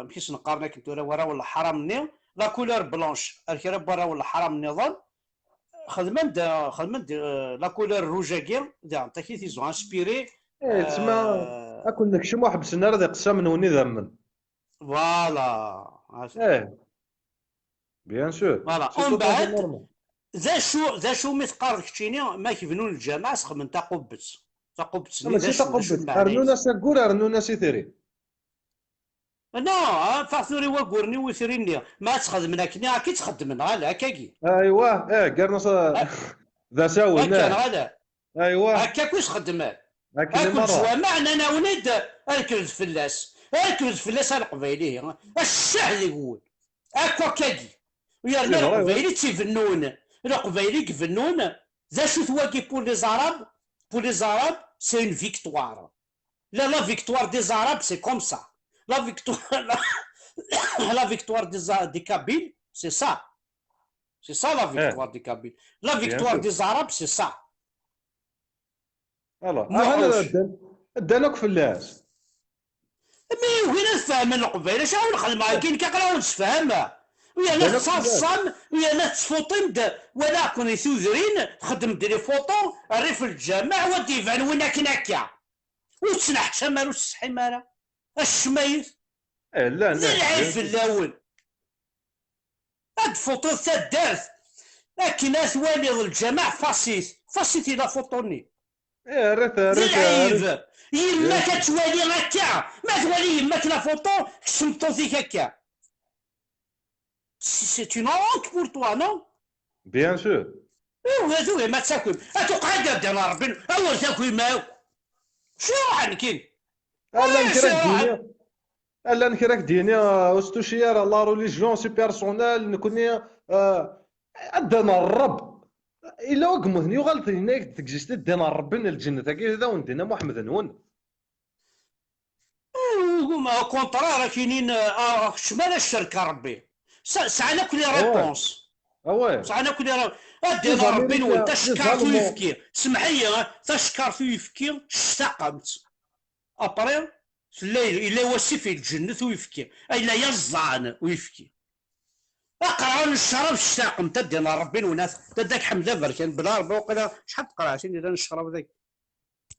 مكيش نقارنا كنتو ورا ولا حرام لا كولور بلونش الكرا برا ولا حرام النظام خدمت لا كولور روجاكي دا تاكي تيزون انسبيري تسمى اكون نكشمو حبسنا راه قسم نوني ذمن فوالا بيان سور فوالا ومن بعد ذا شو مثقار كتشيني ما كيبنون الجامعه سخمن تاقبت ماشي تاقبت ارنونا ساكور ارنونا سيثري لا فاثوري وقرني وثريني ما تخدمنا كنا كي تخدمنا لا هكاكي ايوا قالنا ذا ساوي هكا ايوا هكاك واش خدمنا هكا كل شويه معنا انا وليد الكرز فلاس القبيلي الشعب يقول هكا كاكي ويا القبيلي تيفنون القبيلي يفنون ذا شو تواقي بور لي زاراب سي اون فيكتوار لا فيكتوار دي زاراب سي كوم سا la victoire des Kabyles, c'est ça. C'est ça la victoire des Kabyles. La victoire des Arabes, c'est ça. هذا ادانك فلاس مي وين نفهم القبيله شنو نخدم كاين كاع نتفاهمها ويا ناس تصام ويا ناس تفوطين ولا كون يثوذرين تخدم ديري فوطو ريف الجامع ودي فان وين كناكا وتسنح شمال وتسحي مالا الشمايل لا العيب في الاول هاد فوطو دارت لكن ثواني الجماع فاسيت الى فوطوني ريت العيب يما كتوالي هكا ما توالي يما لا فوطو كسمطوطيك هكا سي اون هونك بور توا نو بيان سور هذو ما تاكل اتوقع ديال ربي اول تاكل ماو شنو عنكين الا نكراك ديني استشير لا ريليجيون سي بيرسونيل نكوني عندنا الرب الا وقمتني يغلط هناك تكزيست دينا ربنا الجنه تاكي هذا وندينا محمد نون ما كونطرا راه كاينين شمال الشركه ربي سعنا كل ريبونس سعنا كل دينا ربي نون تشكر في يفكي سمعي تشكر في يفكي اشتقمت ابري في الليل الا واسي في الجنة ويفكي الا يزعن ويفكي اقرا الشراب الشاقم تدينا ربي وناس تداك حمزه بركان بلا ربي وقيلا شحال تقرا عشان اذا الشراب ذاك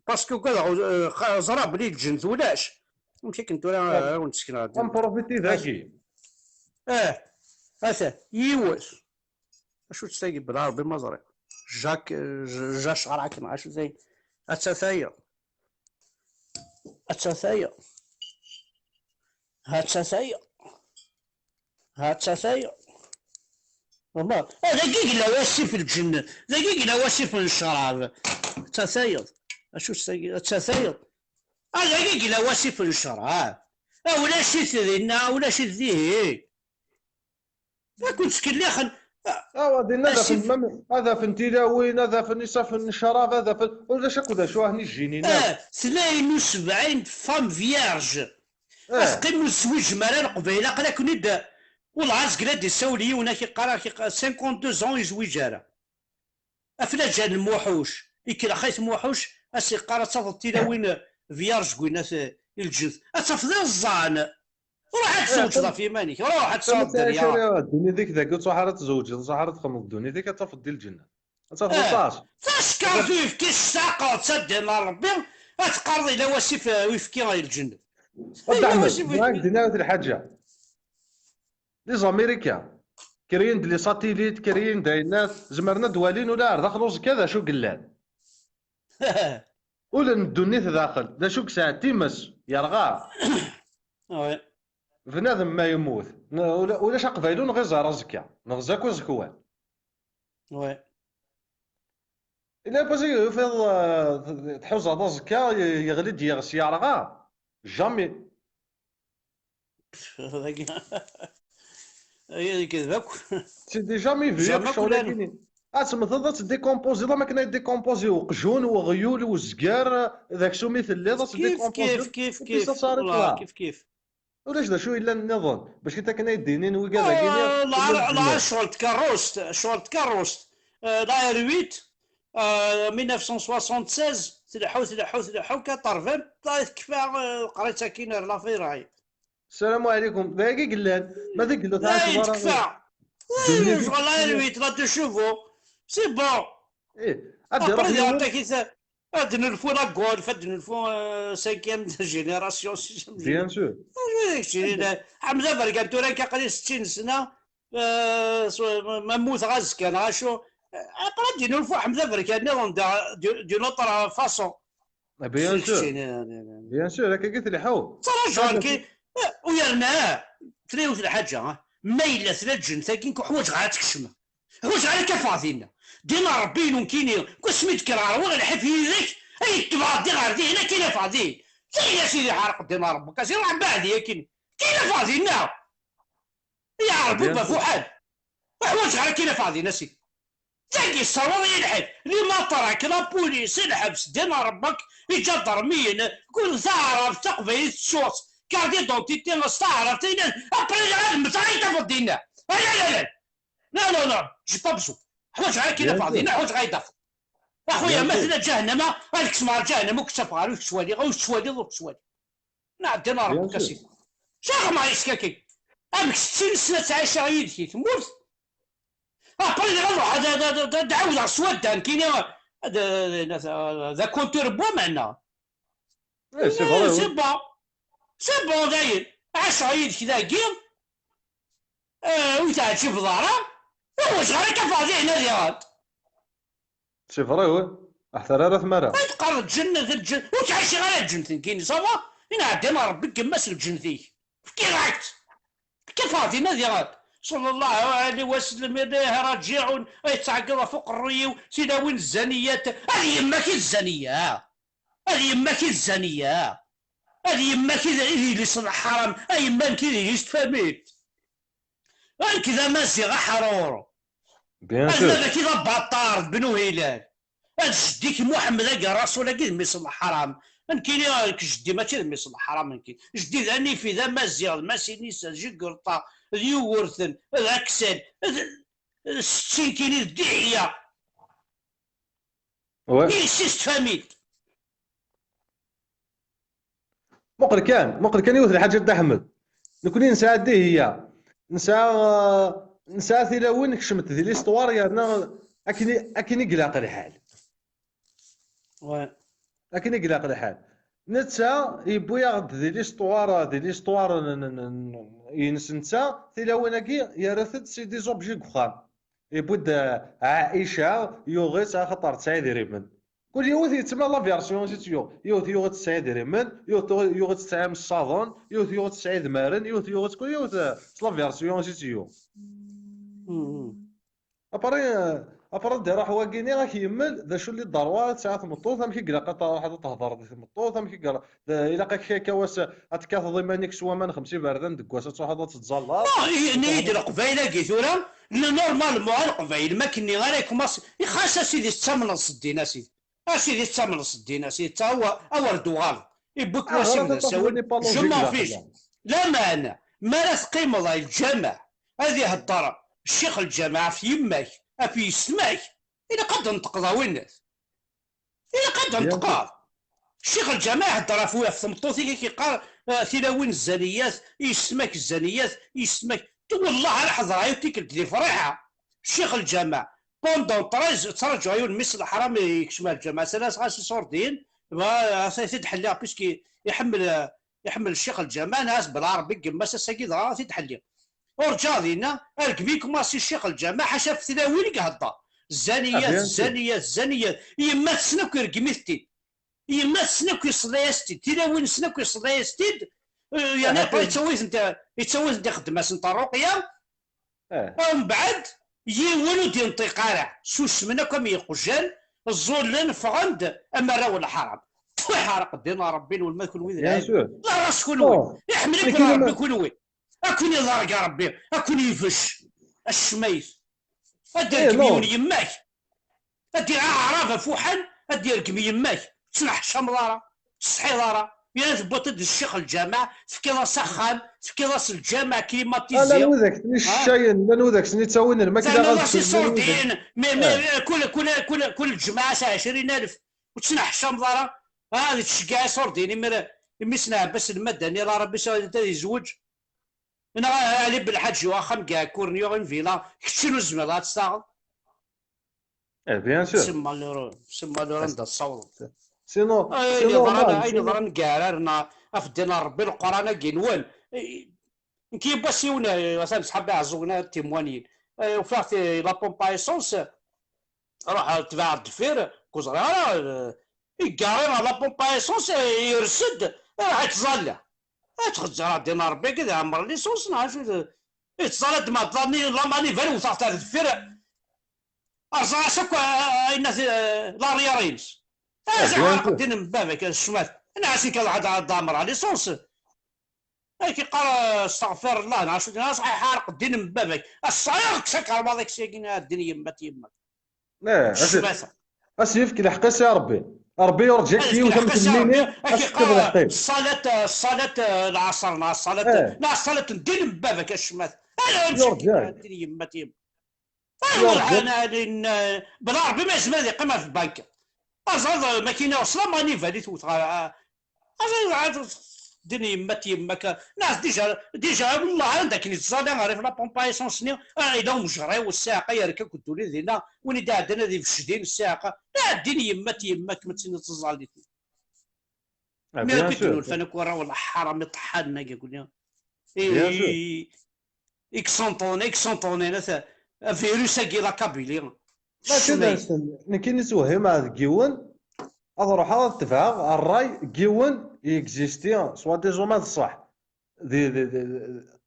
باسكو كذا زرا بلي الجنت ولاش مشي كنت ولا ونسكن غادي بروفيتي ذاكي. هذا يوس اشو تستاقي بلا ربي ما زري جاك جا شعرك مع شو زي التثايا التثايا هاتسايا هاتسايا والله دقيق لا واسي في الجنة دقيق لا واسي في الشراب تثايا اشو تثايا دقيق لا واسي في الشراب ولا شي ذينا ولا شي ذيه ما كنت كليخن هذا في التلاوين، هذا في النساء، في الشراب، هذا في ولا شكو ذا شو هني الجنينات 72 فام فيارج اسقيم الزوج مران قبيله قال لك ند والله زقلاد يساولي ونا كيقرا 52 زون يزوج راه افلا جا الموحوش يكرا خيط موحوش اسي قرا تصف التلاوين فيارج كوينات الجث اتفضل الزان روح تزوج في مانيك روح تصوت يا الدنيا ذيك ذاك تصحر تزوج تصحر تخمم الدنيا ذيك تفضي الجنه تفضل تشكر فيه كي الساقه تصدق ربي تقرضي لا واسف ويفكي غير الجنه معاك دينا الحاجه لي زاميريكا كريين لي ساتيليت كريين داي الناس زمرنا دوالين ولا دخلوا كذا شو قلان ولا ندوني داخل دا شو ساعه تيمس يرغى بنادم ما يموت ولا شاق فايلو نغزا رزكا نغزاكو زكوان وي الا باسي فيض تحوز هذا زكا يغلي ديغس يرغى جامي هي كذبك سيدي جامي في شغل اسمث تديكومبوزي ما كنا يديكومبوزي وقجون وغيول وزكار ذاك شو مثل اللي تديكومبوزي كيف ولاش دا شو الا النظام باش كنت كنا يدينين وكذا كاين لا شورت كاروست لا 8 1976 تلحو 80 كفا قريتها كاين لا في راي السلام عليكم ذاكي قلان ما ذيك قلت كفا والله 8 لا تشوفوا سي بون ايه هاد نلفو لا غولف هاد نلفو سانكيام جينيراسيون بيان سور حمزه بركان تورا كيقري 60 سنه ما موت غازك انا غاشو قرا دي نلفو حمزه بركان دي نوتر فاسون بيان سور بيان سور هكا قلت لي حاول ترى كي ويرنا تريوت الحاجه ما الا ثلاث جن ثاكين حوايج غا تكشمه حوايج غا كفاضينا دينا ربي نمكيني كسميت كرار وغير حفيدك اي تبع دي غير دي هنا كاين فاضي زي يا سيدي حارق دينا ربك سير روح بعدي كاين فاضينا يا ربي بفوحد حوايج غير كاين فاضينا سي تاكي الصواب يلحق لي ما طرك لا بوليس الحبس دينا ربك يجدر مين كل تعرف تقبل الصوت كاردي دونتيتي نستعرف ابري العالم تاعي تفضينا لا جي با بزو حوايج غير كاين فاضيين حوايج غيدافع اخويا مثلا جهنم هذيك سمار جهنم وكتب غير وكسوالي غير وكسوالي غير وكسوالي نعدينا ربك اسيدي شاغ ما يسكاكي امك 60 سنه تعيش غيدكي تموت بري غنروح هذا دعوه على السودان كاين هذا كونتور بوا معنا سي بون داير عاش غيدك ذا كيم وتعجب ضارة واش غير كفاضي هنا ديال سي فري احترار ثمرة تقرب الجنة ذا الجنة وتعيش غير الجنة كاين صافا هنا عندنا ربي كماس الجنة كي راكت كفاضي هنا ديال صلى الله عليه وسلم إليه راجعون يتعقل فوق الريو سيدا وين الزنيات هذه يماك الزنية هذه يماك الزنية هذه يماك اللي صنع حرام هذه يماك اللي يستفاميت كذا مازيغ حرور هذا كذا بطار بنو هلال هذا جديك محمد هكا راسو كي ميصلح حرام كاين جدي ماشي ميصلح حرام كاين جدي ذاني في ذا مازيغ ماسينيسا جيكرطا يورثن الاكسل 60 كاين الدعيه وي سيست فاميل مقر كان يوث الحاج د احمد نكوني نسى هذه هي نسى ثلاوين كشمت ذي ليستوار يا اكني قلاق الحال اكني قلاق الحال نتا يبويا غد ذي ليستوار ينسى ثلاوينكي يا رثد سيدي زوبجي كخام يبود عائشه يوغيت خطر تسعيد ريمن كل يوث يتسمى لا فيرسيون زيتيو يوث تسعيد ريمن يوث تسعيد الصافون يوث تسعيد مارن يوث كل يوث لا فيرسيون زيتيو ابري دير راح واكيني راك يمل ذا شو اللي ضروا ساعات مطوط امشي قلاقه واحد تهضر مطوط امشي قال الا كيكا واس اتكاث ضمانك سوا من 50 باردن دكواس واحد تتزلط نيد القبيله كيثورا نورمال مو القبيل ما كني غير كوماس خاصه سيدي تسمن الصدينا سيدي سيدي تسمن الصدينا سيدي تا هو اول دوال يبوك واسم نساوي جو ما فيش لا معنى ما لا تقيم الجامع هذه الضرب الشيخ الجامع في يمك في يسمعك إذا قد انتقضى والناس إذا قد انتقض الشيخ الجماعة هدر فويا في ثمطوطي كيقال ثلاوين الزانيات يسمك الزانيات يسمك والله على حضر عيوتي كنت لي فرحة الشيخ الجماعة بوندون ترجعوا عيون مصر الحرام يكشمال الجماعة سلاس غاسي صوردين سيد حليها بيسكي يحمل الشيخ الجماعة ناس بالعربي كما ساكي ضرا سيد حليها ورجالينا اركبيكم ماسي الشيخ الجامع حاشا في ثلاوين كهضا الزانيات يما تسنك رقميتي يما تسنك يصليستي تلاوين سنك يصليستي يعني بغا يتسويت خدمه سنطروقيا ومن بعد يولو دي انتقارع سوس منكم يقجان الزول فغند اما راهو الحرام حرق دينا ربي والملك الوذن لا راس كل وين يحملك ربي كل وين اكون يضرق يا ربي اكون يفش الشميس ادير كميون يماك ادير عرافه فوحل ادير كمي يماك تسنح الشمضاره تصحي ضاره يا تبغى تد الشيخ الجامع في كذا سخان في كذا الجامع كليماتيزي لا نوذاك سني الشاين لا نوذاك سني تساوين الماكله غادي صوردين كل جماعه 20,000 وتسنح الشمضاره هذه تشقع صوردين يمسنا بس المدني لا ربي يزوج انا علي بالحاج واخا كاع كورنيو غير فيلا كتشنو الزمالات تستاغل بيان سور سما لو ندا الصوت سينو اين ضرن كاع افدنا ربي القران كينوال كيباسيونا مثلا صحابي عزونا تيموانيين وفات لا بومبايسونس روح تبع الدفير كوزرا يقارن لا بومبايسونس يرسد راح يتزلى تخزر دينا ربي كذا عمر لي صوص نعرف اتصالت ما ظني لا ماني فالو وصافت هذا الفرع ارجع شكو الناس لا ريارينس انا دين من بابك الشمات انا عشان كذا عاد ضامر على صوص هيك قال استغفر الله نعرف الناس حارق الدين من بابك الصاير كسكر ما ذاك الشيء الدنيا يمات يمك لا اسيف كي لحقس يا ربي يرجعك فيه وتمتميني الصلاة العصر مع الصلاة الدين من بابك الشمات انا الدنيا يمات يمك انا بالعربي ما يسمى ذي قيمة في البنك أزاد الماكينة وصلا ماني فالي توت الدنيا يمات يمك ناس ديجا والله عندك نتصادى عارف لا بومبايسونس ني إلا مجري والساقة يركب كنتو لي ذينا وني داعدنا ذي في الشدين الساقة لا الدنيا يمات يمك ما تنتصال لي مي بيتنو الفنك ورا ولا حرامي طحنا يقول لي اكسونطوني نتا فيروس كي لا كابيلي ما كذا كي نتوهم هذا كيون اروح اتفاق الراي كيون اكزيستي سوا ديزومات صح دي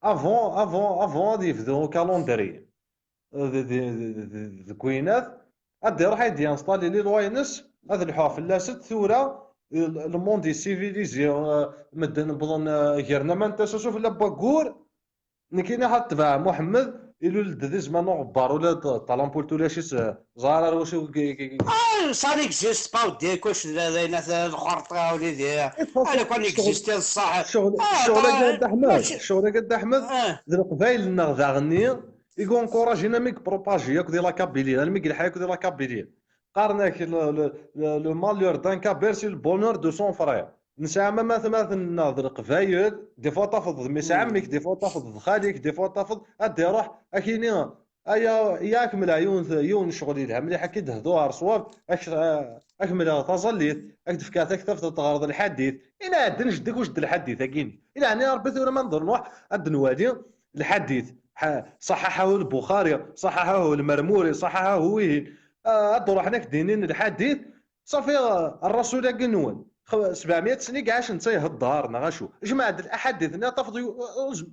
افون دي يفدو كالوندري دي كوينات ادي راح يدي انستالي لي لواينس هذا الحوا فلاست ثوره الموندي سيفيليزي مدن بظن غيرنا ما انت شوف لا باكور نكينا حتى تبع محمد يلو لدي زمان غبار ولا طالامبولت ولا شي زهر واش صار اكزيست باو ديك واش ناس الخرطه ولا دي انا كون اكزيستي الصح الشغل قد احمد ذي القبايل النغذا غني يقول انكوراجينا ميك بروباجي ديال لا كابيلي انا ميك الحياه ديال لا كابيلي قارناك لو مالور دان كابير سي البونور دو سون فرير نساء ما مثلا ناظر قفايل دي فوا تفض ميس عمك دي فوا تفض خالك دي فوا تفض ادي روح اكيني ايا ياك من عيون شغلي لها مليح كي دهدوها صواب اكمل تظليت اكتف كاتك تفضل تغرض الحديث الى عاد نجدك وجد الحديث اكيني الى يعني ربي ثورة ما نظر نروح عاد نوادي الحديث صححه البخاري صححه المرموري صححه وين عاد نروح هناك دينين الحديث صافي الرسول قنون 700 سنه كاع نتا الدار غاشو جماعه الاحاديث نا تفضي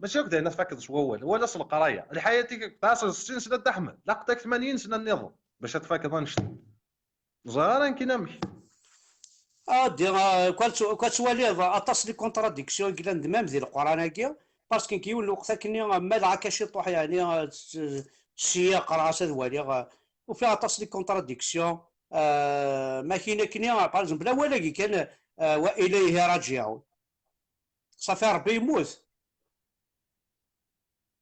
ماشي هكذا انا تفكر شوال ولا القرايه لحياتك 60 سنه تحمل لقتك 80 سنه النظام باش تفكر نشط زهران كي نمشي دي كتولي اتصلي كونتراديكسيون كلا ندمام ديال القران هكا باسكو كيولي وقتها كني مال هكا شي طوح يعني السياق راه سدوالي وفيها تصلي كونتراديكسيون ما كاين كني باغ اكزومبل لا ولا كان واليه راجعون صافي ربي يموت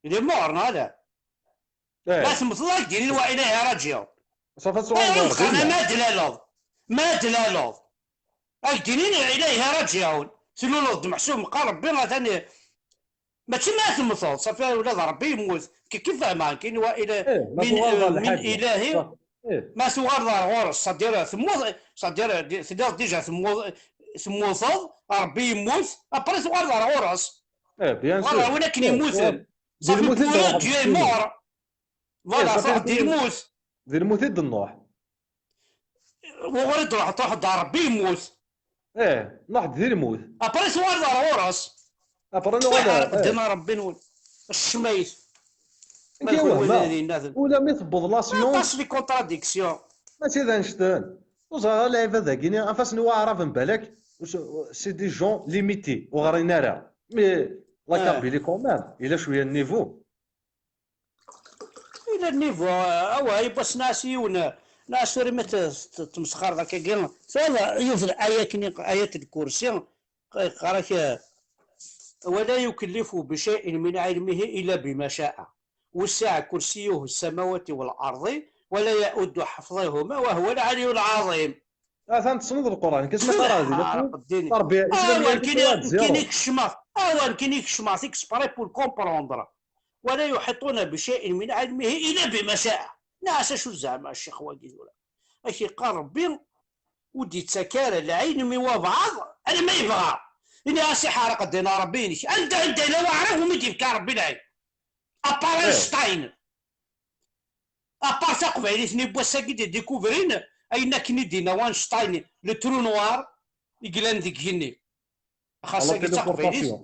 اللي مورنا لا لا تمثل ديري واليه راجعون صافي سؤال ما دلاله دينين اليه راجعون سلولود محسوب قال ربي ثاني ماشي ما تمثل صافي ولاد ربي يموت كيف فهمها كاين والى من الهي ما صغار غورس صدير ثموض صدير ديجا ثموض ربي يموت ابري صغار غورس بيان سور ولكن يموت صافي بولاد ديال مور فوالا صافي ديال الموت ديال الموت النوح وغير تروح دار ربي يموت نوح ديال الموت ابري صغار غورس ابري نوغادا دينا ربي نقول الشميت ولا ما يثبط لا سيونس باش لي كونتراديكسيون ماشي ذا نشتان وزغا لعيبه ذاك يعني انفاس نوا عرف بالك سي دي جون ليميتي وغرينا راه مي لا كابيلي كومان الى شويه النيفو الى النيفو هاي باش ناسيون ناس راه ما تمسخر ذاك كاين هذا يوصل ايات الكرسي قراك ولا يكلف بشيء من علمه الا بما شاء وسع كرسيه السماوات والارض ولا يؤد حفظهما وهو العلي العظيم. تصند القران كتسمع قراءه ربي كاين كشماط اكسبري بور كومبروندر ولا يحيطون بشيء من علمه الا بما شاء. ناس شو زعما الشيخ واقي ولا اكي قال ربي ودي تسكر العين من بعض انا ما يبغى اني اسي حارق دينا ربي انت لا واعرف ومن يفكر ربي العين ابار اينشتاين ابار تقبل اثني بوساكي دي ديكوفرين اين كني دينا واينشتاين لو ترو نوار يقلان ديك جني خاصك تقبل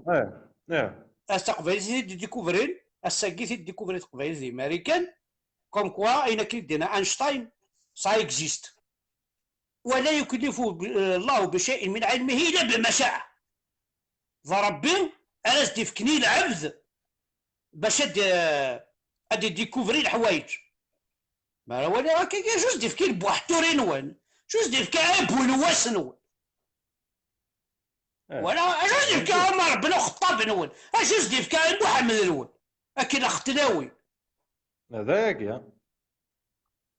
استقبل دي ديكوفرين الساكي دي ديكوفرين تقبل دي امريكان كوم كوا اين كني دينا اينشتاين سا اكزيست ولا يكلف الله بشيء من علمه الا بما شاء. فربي انا تفكني العبد باش ادي ديكوفري الحوايج ما ولا راك جوج ديفكي بوحدوري نوان جوج ديفكي ابو نواس نوان ولا جوج ديفكي عمر بن الخطاب نوان جوج ديفكي محمد نوان اكيد اختلاوي هذاك يا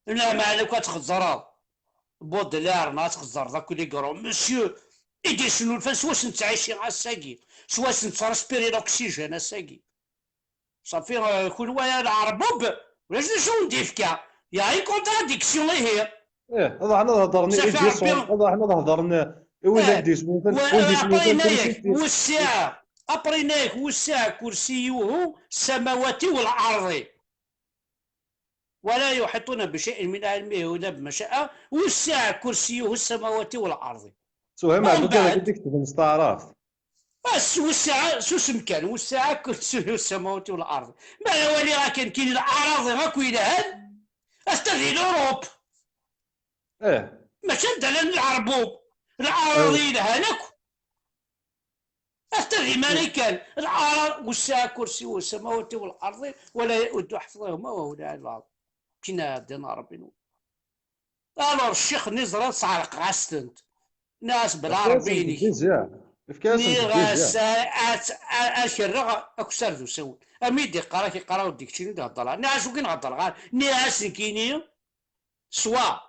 لا ما لو كتخزر بودلار ما تخزر ذاك اللي قالوا مسيو ايدي شنو الفاس واش انت عايشين على الساقي واش انت راسبيري الاكسجين الساقي صافي كل واحد العربوب ولا شنو نديفكا يا هي كونتراديكسيون هي هذا حنا هضرنا هذا حنا هضرنا ولادي ابريناك وسع كرسيه السماوات والارض ولا يحيطون بشيء من علمه الا بما شاء وسع كرسيه السماوات والارض. سوهم عندك هذيك تكتب مستعرف بس وسع شو سمكان وسع كرسيه السماوات والارض ما ولي راه كاين الاراضي راكو الى هاد استغي الاوروب ماشي عندنا العربوب الاراضي لها لكم استغي مالكان الارض وسع كرسيه السماوات والارض ولا يؤد حفظهما وهو العلي العظيم. كنا دينا ربي الو الشيخ نزرة صعرق غاستنت ناس بالعربيني ني غاس اشرغ اكثر ذو سوي اميدي قراو الديكشنري هضر ناس وكين هضر ناس كيني سوا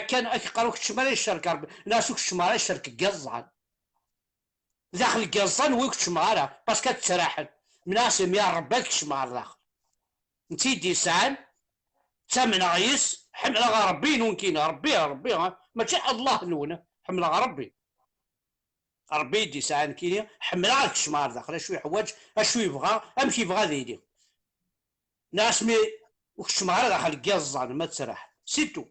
كان قراو كتشمال الشركه ناس كتشمال الشركه قزعن داخل الكازان ويكتش مغارة باسكو تسراحل مناسم يا ربك كشمار داخل نتي دي سعان تامن غيس حمل غا ربي نون كاين ربي ماشي الله نونه حمل غا ربي يدي ساعه كينيا حمل غا الكشمار داخل اشو يحواج اشو يبغى امشي يبغى ديدي ناس مي وكشمار داخل كازان ما تسرح سيتو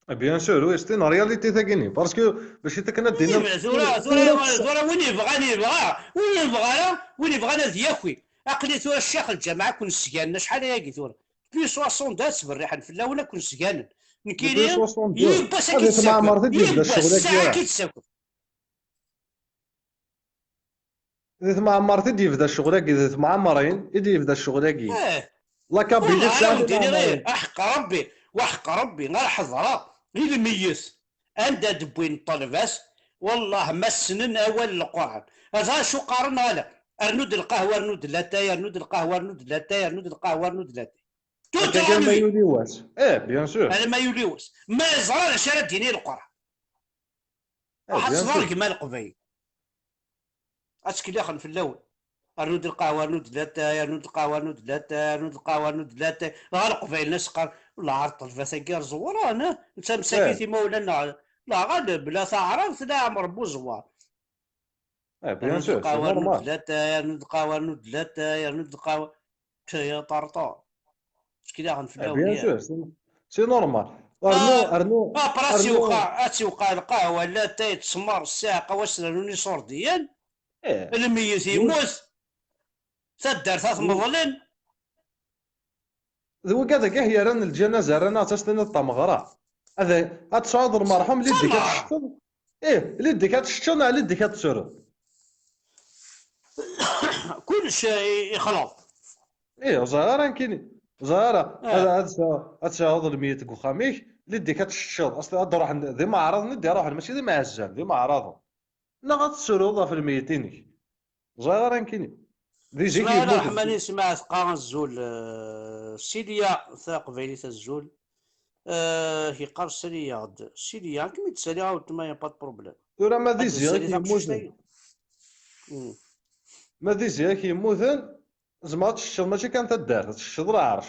بيان سور وي ستي رياليتي تاكيني باسكو باش تكنا دينا ثورة وين يبغى انا دياكوي عقلي ثورة الشيخ الجماعة كون سجانا شحال هاكي ثورة بي 60 داس بالريحة في الاولى كون سجانا نكيني يبا ساكي تساكل يبا ساكي تساكل إذا معمر تدي يبدا الشغل هاكي إذا معمرين يدي يبدا الشغل هاكي لا كابيلي ساعة أحق ربي وحق ربي غير حضرة غير الميت عند دبوين طلباس والله ما السنن أول القرآن هذا شو قارن هذا أرنود القهوة أرنود لاتاي أرنود القهوة أرنود لاتاي أرنود القهوة أرنود لاتاي كان ما يوليواس بيان سور هذا ما يوليواس ما يزرع شرا ديني القرآن واحد صدر كما القبيل أشكي داخل في الأول أرنود القهوة أرنود لاتاي أرنود القهوة أرنود لاتاي أرنود القهوة أرنود لاتاي غير قبيل ناس قال لا عرض الفساكير زوار أنا أنت مساكيتي مولانا لا غالب لا تعرف لا مربو زوار بيان سور سي نورمال ثلاثة يرند قهوة يرند ثلاثة يرند قهوة يا طرطور اش كي داخل في الأول بيان سور سي نورمال أرنو براسي وقع القهوة لا تسمر الساعة قواسنا لوني صورديا الميت يموت تدار ثلاث مظلين ذو كذا هي ران الجنازة رانا تستنى الطمغرة هذا هتصعد المرحوم اللي ديك هتشتم اللي ديك هتشتم على ديك هتسرد كل شيء يخلط زهرة كاين زهرة هذا تشاهد الميت وخاميك اللي ديك هتشتم اصلا هاد روح ذي معرض ندي روح ماشي ذي معزان ذي معرض لا غتسرد في الميتين زهرة كاين ذي جيك يموت الرحمن سمع ثقا الزول سيليا ثاق فيلي الزول هي قار سيليا سيليا كميت سيليا وتما يا با بروبليم ترى ما ذي زيك يموت ما ذي زيك يموت زعما تشتغل ماشي كانت دار تشتغل عرش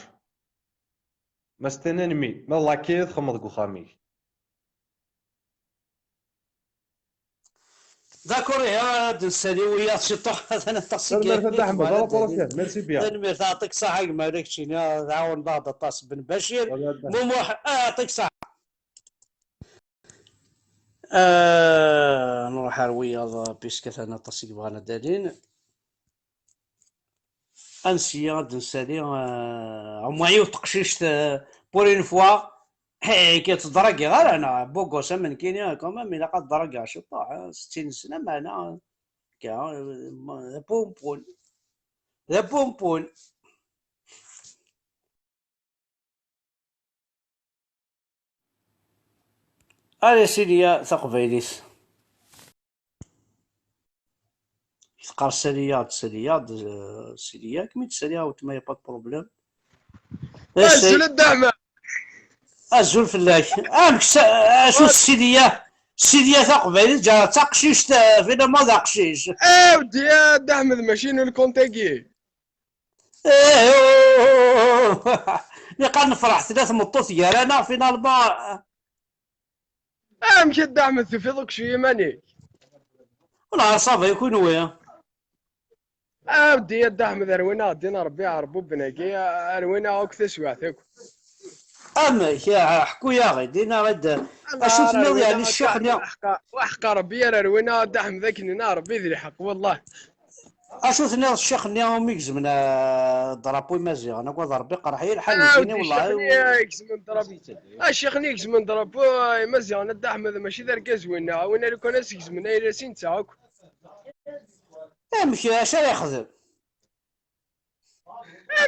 ما ستنانمي ما الله كي تخمض وخامي داكور يا نسالي ويا شي طاح انا تصيك ميرسي بيان نمير يعطيك الصحة ما عليك شي تعاون بعض الطاس بن بشير مموح يعطيك الصحة نروح روياض بيسكت انا تصيك بغانا دالين انسيا نسالي عموعي وتقشيشت بورين فوا هي كتضرقي غير انا بوكو سمن كينيا كمان الا قد ضرقي شي طاح 60 سنه معنا كاع بومبون ذا بومبون هذا سيديا ثقفيليس تقار سيديات سيديا كميت سيديا وتما با بروبليم الزول الدعمه الزول فلاك شو السيديا ثقفيليس جا تقشيش فينا ما تقشيش ودي يا دحمد ماشي نو الكونتاكي اللي قال نفرح ثلاث مطوط يا انا فينا البار مشي دحمد في ذوك شويه ماني والله صافي يكون ويا ودي يا دحمد روينا دينا ربي عربو بناكي روينا هاك تسوعتك يا حكوا يا غي دينا غد اشوف تنوض يعني الشيخ وحق ربي روينا دحمد ذاك نار ربي ذي الحق والله اشوف تنوض الشيخ نياهم يكزمنا ضربوي مزيغ انا قول ربي قرحي الحال فيني والله الشيخ نيكس من ضربوي مزيغ انا دحمد ماشي ذا الكازوينا وين لو كان اسكز من اي سين تاعك مشي اش يخدم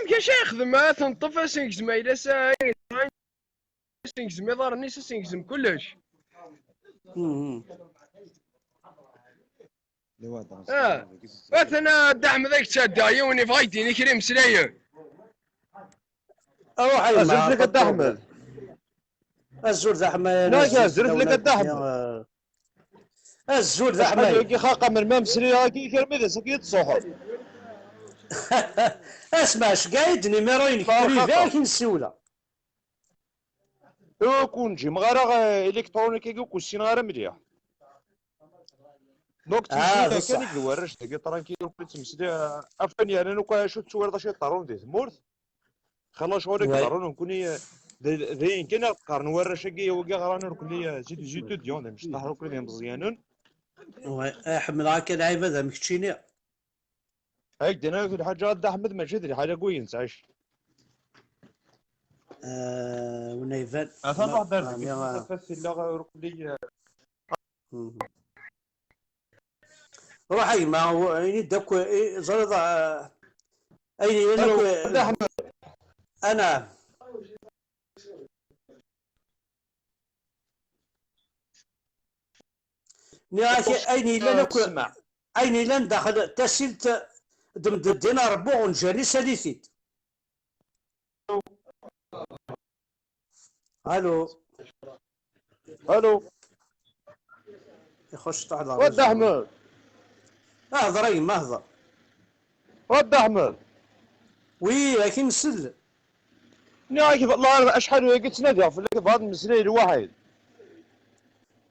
مكاش يخدم تنطف سينكزم الى سينكزم يضرني سينكزم كلش انا دعم ذاك تشادايا وني فايتيني كريم سلايه اروح زرف لك الدحمد الزور زحمه لا زرف لك الدحمد الزول ذا شحال حماية. يجي خاقه من ما مسري راكي كرمي ذا سكيت الصحف. اسمع اش قايد نيميروينك ما بريفي خاقة. كي نسولها. كون جي مغارا الكترونيكي كون سين غير مليح. دونك تيجي كان بصح. يدورش تلقى ترانكيل وكل تمسلي افاني انا نوكا شو تصور دا شي طارون دي ثمورت خلاص شغل وي. طارون نكوني ذين كنا قارن ورش كي وكا غرانا نكوني زيتو ديون مش طاحوا كل مزيانون. وي احمد هاكا لعيبه ذا مكتشيني. هاك دينا كل حاجه غدا احمد ما شدري حاجه كويس عايش. ونيفان. اثنا واحد دار فاسي لا ركلي. روح اي ما هو يعني داك زرد اين انا انا نياكي اين الا تسمع اين الا داخل تسلت دمد الدينار بوغ جاني ساليثيت. الو الو يخش تحضر ود احمد اهضر اي ما اهضر. ود احمد وي لكن نسل نياك والله اشحال قلت نادي في بعض المسائل الواحد.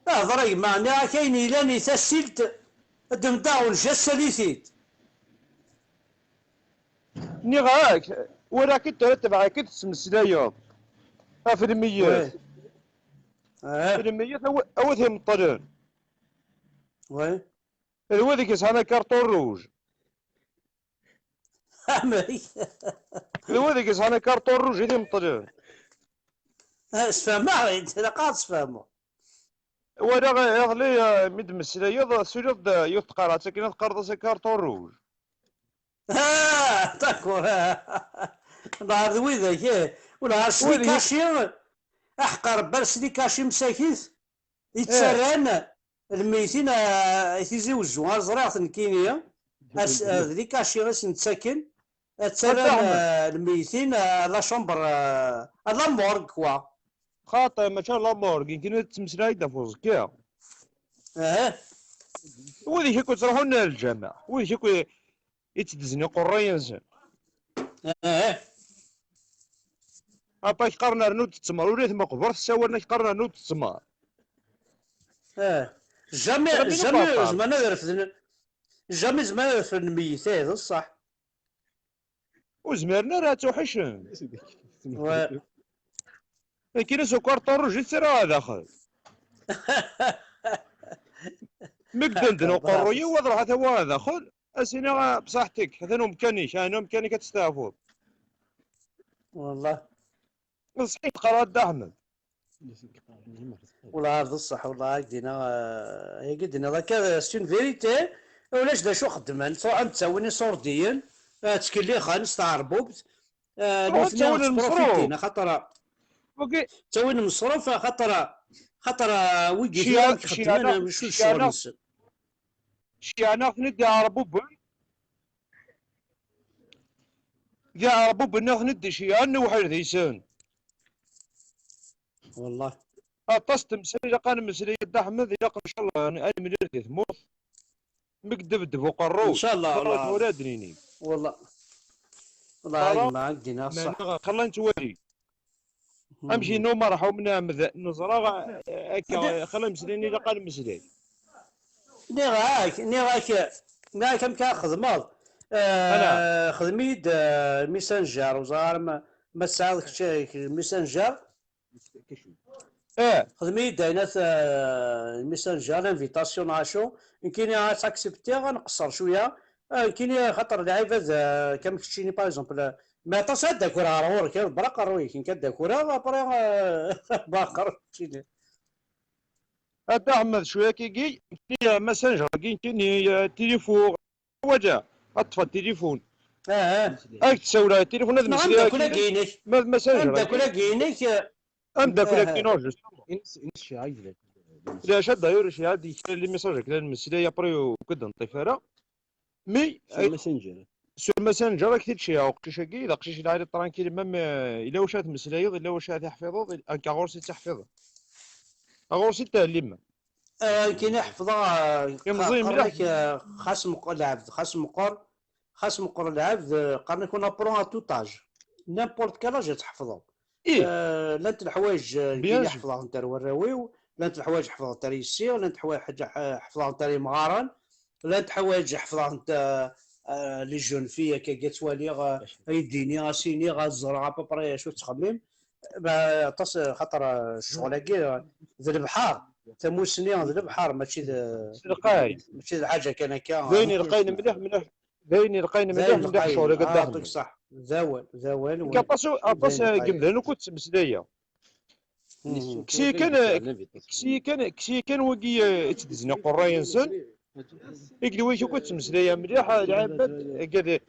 اهضر اي ما نياكي اين الا تسلت دمداون جا ساليثيت. ني غاك ولكن ترتب كنت تسمسلايا في الميات. في الميات اوثهم الطريق. وي الوذيك يسحنا كارطون روج. الوذيك يسحنا كارطون روج هذي مطلع. اسفهمها انت لا قاعد تفهمه. وانا يغلي مد مسلايا سولف يتقرا ساكنه تقرض كارطون روج. داكور. نهار ذويذاك ونهار سلي كاشي احقر بال سلي كاشي مساكيث يتسران الميتين يتزوجوا غير زرعت الكينيا ذلك كاشي غاس نتساكن تسران الميتين لا شومبر لا مورغ كوا خاطر ما شاء الله مورغ يمكن تمسلاي دافوز كيا. وذيك كنت تروحوا لنا للجامع وذيك كنت يتدزني قريا زين. اباك قرنا نوت تسمر وليت ما قبرت ساورنا قرنا نوت تسمر. جامي زمان رفدنا جامي زمان رفدنا الميتين الصح. وزمرنا راه توحشن. كاين سكر طروج يتسرى داخل. مقدندن وقرويه وضرح حتى هو داخل. اسينا بصحتك حتى مكانيش انا مكاني كتستافد. والله صحيح قرات احمد. والله هذا الصح والله قدينا هي قدينا ذاك ستون فيريتي ولاش دا شو خدمان تروح تسويني صورديا تسكلي خانس تاع ربوبت تسويني المصروف خاطر تسويني المصروف خاطر ويجي خدمان مش الشغل شي انا ندي ربوب يا ربوب ندي شي انا وحيد هيسان والله اطست مسري قال مسري احمد يا ان شاء الله انا مليار دي ثموت مكدب فوق الروس ان شاء الله والله ولادني والله ما عندنا صح خلينا نتوالي امشي نو مرحو من نزرا خلينا مسريني لا قال مسري ني كم كاخدمض خدميد ميسنجر وزار ما تساعدك الميسنجر خدميد داينات الميسنجر انفيتاسيون عاشو يمكن تاكسبتي غنقصر شويه يمكن خاطر لعيبه كم كتشيني باغ اكزومبل ما تصدق كره رورك برق رويك كدا كره باقر تشيني هذا احمد شويه كي ماسنجر كاين تليفون وجا اطفى التليفون اك تسولى التليفون هذا مسيا كلا كاينك ماسنجر كلا كاينك امدا كلا كاينوج لا شاد داير شي هادي اللي ميساج كلا المسيا ابري وكذا نطيفها مي ماسنجر سور ماسنجر كثير شي وقت شاكي الا قشيش العائله ترانكيل مام الا وشات مسلايض الا وشات يحفظوا ان كاغورسي تحفظ اغورسي تعلم كاين حفظها كمزيان مليح. قرنك خاص مقر العبد خاص مقر العبد قرنك يكون ابرون ا توتاج نيمبورت كالاج تحفظه. ايه لا انت الحوايج بيان كاين سور. حفظها نتا الوراوي، لا انت الحوايج حفظها نتا السير، لا انت حوايج حفظها نتا مغارن، لا انت حوايج حفظها نتا لي جون فيا كي توالي يديني سيني غزر ابري شو تخمم خاطر الشغل كي ذا البحر تموسني ذا البحر ماشي لقاي ماشي حاجه كان ذايني لقينا مليح مليح، ذايني لقينا مليح ذاين مليح القاين شغل قد يعطيك داخل صح ذاول كاباس ذاين القاين قبل انا كنت مسلايه كسي كان وكي تدزنا قراي انسان يقدر ويش كنت مسلايه مليح العباد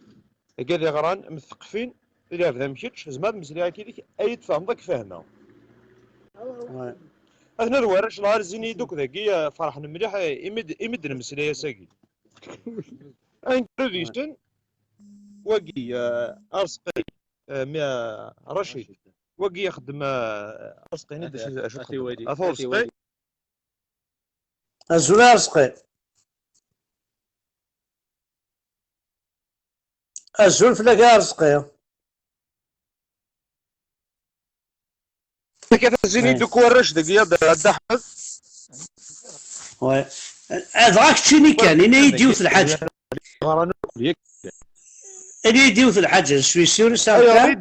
قال غران مثقفين الى هذا مشيتش زعما مسلايه كي اي تفهم ذاك فاهمه اثنا الورش نهار زيني دوك ذاكي فرحنا مليح يمد المسلايه ساكي انكروديشن وكي ارسقي رشيد وكي يخدم ارسقي هنا باش اثورسقي الزولار سقي الزول فلا رزقي كتزيني دوك ورش ذاكي هذا احمد وي هذاك تشيني كان انا يديو في الحاجه انا يديو في الحاجه شوي سيور ساعه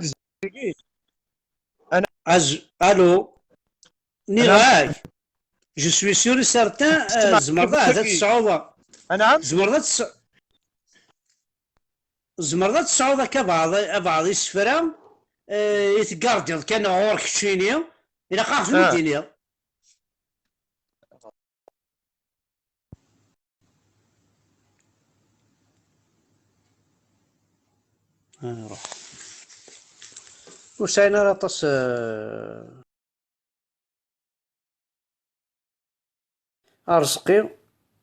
الو نيغاي جو سوي سيور سارتان زمرضه هذا الصعوبه نعم زمرضه الصعوبه كبعض السفرة يتقاردل كان غورك تشيني الى قاعد في المدينه روح وساينا راطس ارزقي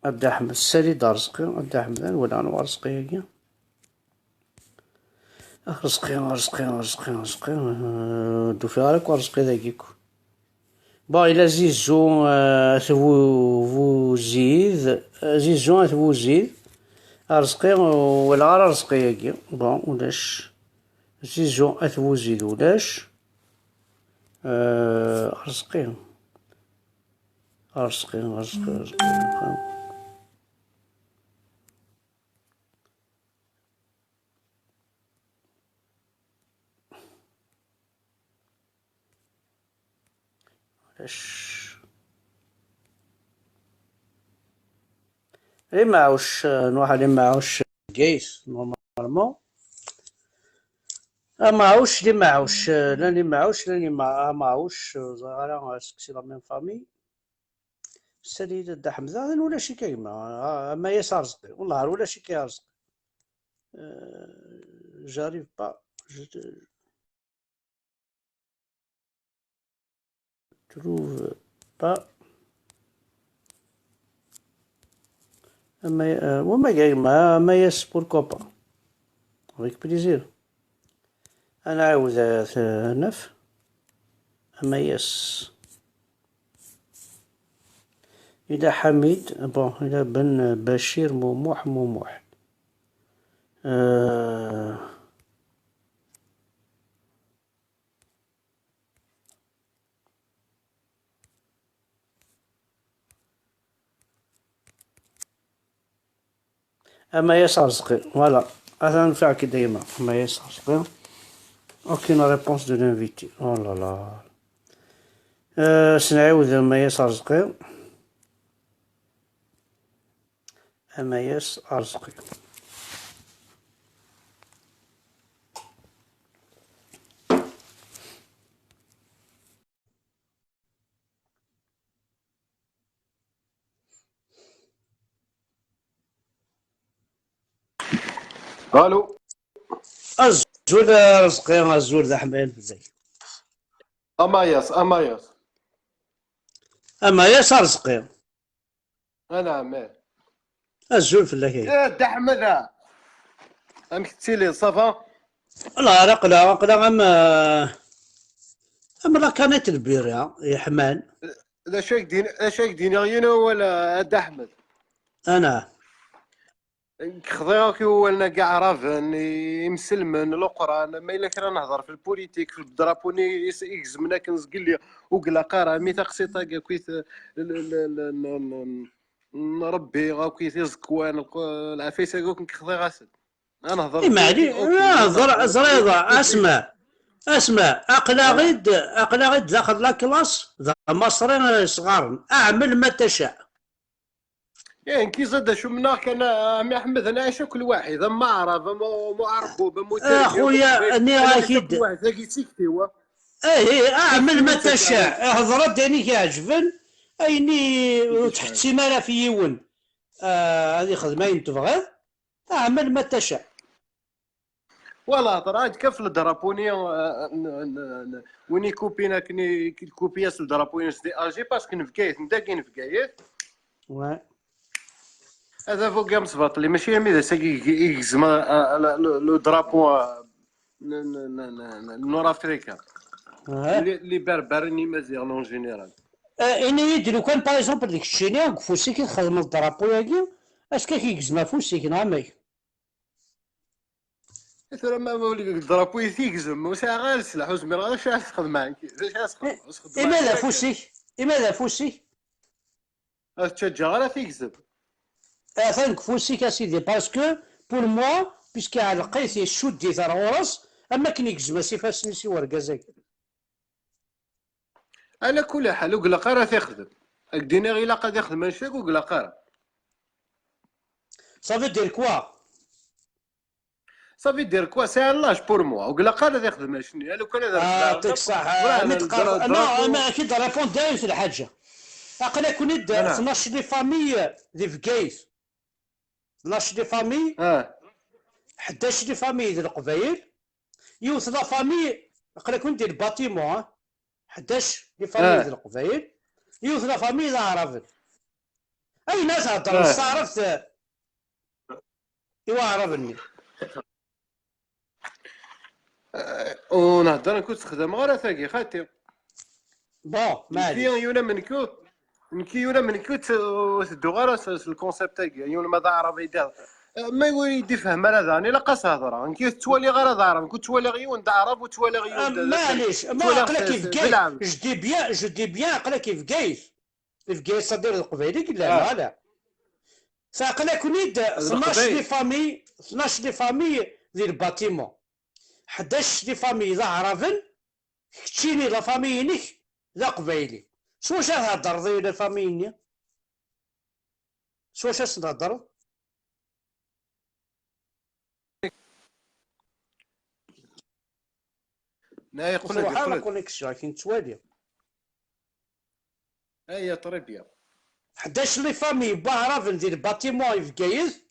ابدا احمد السالي ارزقي ابدا احمد ولا انا ارزقي هي رزقي دو فيها ورزقي ذاكيكو با الى زيزو ثبو زيد ثبو زيد رزقي ولا غير رزقي هاكي بون ولاش زيزو ثبو زيد ولاش رزقي لي معوش نروح لي معوش كيس نورمالمون معوش لي معوش لا لي معوش لا لي معوش زغالا سكسي لا ميم فامي سالي دا حمزه ولا شي كلمه ما يسار رزقي والله ولا شي كي رزقي جاريف با trouve pas ما يس pourquoi pas avec plaisir أنا عاوز نف أما يس إذا حميد بون إذا بن بشير موموح أما يسار رزقي فوالا هذا نفع كي دايما أما يسار رزقي aucune réponse de l'invité oh là là سنعاود أما يسار رزقي أما يسار رزقي الو الزول رزقي الزول ذا حمال بزاف اماياس أما يسار رزقي انا عمال الزول في الله يا دا احمد امك تسيلي صافا لا رقلا أما لا كانت البيرة يا حمان لا شاك دينيغينا ولا أد أحمد انا خضيوك ولنا كاع رافن يمسلمن القران ما الا كنا نهضر في البوليتيك في الدرابوني يكزمنا كنزقل لي وقلا قارا ميثاق سيطاكا كويت نربي كويت يزكوان العفيسه كوك خضي غاسل انا نهضر اي ما علي اوكي زريضه اسمع اقلا غيد داخل لا كلاس ذا مصريين صغار اعمل ما تشاء. يعني كي زاد شو منا كان عمي احمد انا عايش كل واحد اما عرف اما عربوب اما تربيه اخويا اني اكيد واحد ذاك يسكتي هو ايه اعمل ما تشاء هضرت يعني كيعجبن ايني تحت سيمانه في يون هذه خدمه ينتبغى اعمل ما تشاء. والله طراج كيف الدرابوني وين يكوبينا كني كوبياس الدرابوني دي اجي باسكو نفكايت نداكين فكايت هذا فوق قام صباط لي ماشي ميدا ساكي يكزم لو درابو نور افريكا اللي بربرني مزيان اون جينيرال اني يديرو كان باغ اكزومبل ديك الشينيا وكفوسي كيخدم الدرابو ياكي اسكا كيكزما فوسيك نعمي ترى ما ولي الدرابو يكزم واش غير السلاح وزمير غير شاف تخدم معاك واش تخدم لماذا فوسيك تشجع غير تيكزم ثانك فوسيك اسيدي باسكو بور موا بيسكي على لقيتي شدي ثار غورس اما كي يكزما سي فاسني سي وركازاك على كل حال وقلا قرا تخدم الدينار الا قد يخدم ماشاك وقلا قرا صافي دير كوا صافي دير كوا سي لاج بور موا وقلا قرا يخدم شنو لو كان هذا يعطيك الصحة انا اكيد ريبون داير في الحاجة اقلا كنت 12 دي فامي دي فكايس 12 دي فامي 11 دي فامي ديال القبايل يوث لا فامي اقلا كنت دير باتيمون 11 دي فامي ديال القبايل يوث لا فامي لا عرفت اي ناس هضر استعرفت ايوا عرفني ونهضر كنت تخدم غير ثاقي خاطي بون مالي يونا منكو يونا منكو تدو غير الكونسيبت تاعي يونا ما عربي دار ما يريد يفهم هذا انا لا قاس هضره نكي توالي غير هذا عرب كنت توالي غيون عرب وتوالي غيون معليش ما عقلك كيف كايس جو دي بيان عقلك كيف كايس صدير القبيلي لا لا ساقلك وليد 12 دي فامي ديال الباتيمون 11 دي فامي ذا عرفن كتشيني لا فاميينك ذا قبايلي شواش تهضر ذي لا فامييني شواش تهضر لا يقول لك صراحه كونيكسيون كاين توالي هي طريبيا 11 لي فامي بعرفن ديال باتيمون في كايز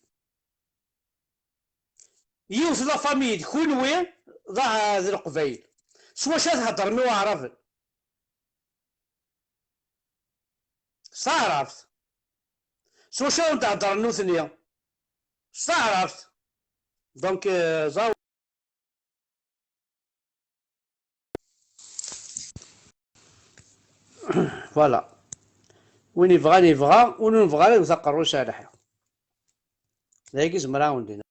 يوث لا فامي كونوي ضاع ذي القبايل شواش تهضر مي عرفن صعرفت شواش تهضر نو ثنيا صعرفت دونك زاو فوالا وين يبغى وين نبغى نثقرو شارحه ذاك زمراون دينا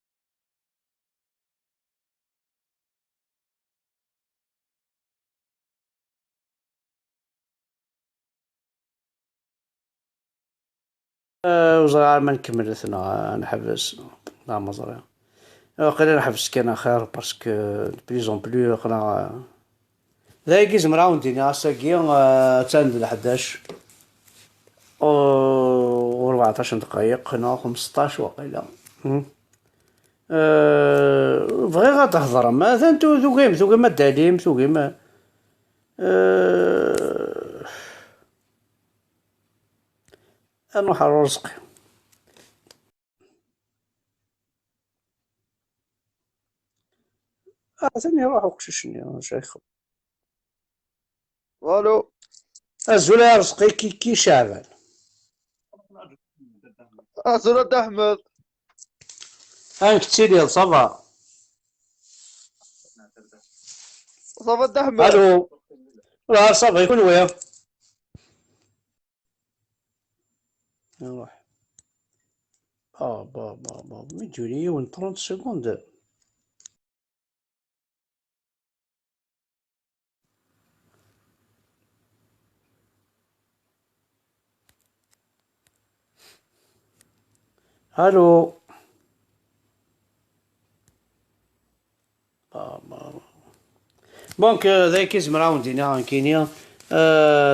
وزغار ما نكمل ثنا نحبس لا مزرعه قليل نحبس كان خير باسكو بليزون بلو قنا ذاك زمراون دينا ساكي تاند 11 و 14 دقائق هنا 15 وقيلا بغي غتهضر ماذا نتو ذوكيم الدليم ذوكيم نروح على رزقي ثاني روح وقششني شيخ والو الزول يا رزقي كي شعبان زرد احمد هانك تسيلي صافا صافا احمد الو لا صافا يكون ويا نروح ميجوني يون 30 سكوند. الو دونك ذاك زمرا وندينا كينيا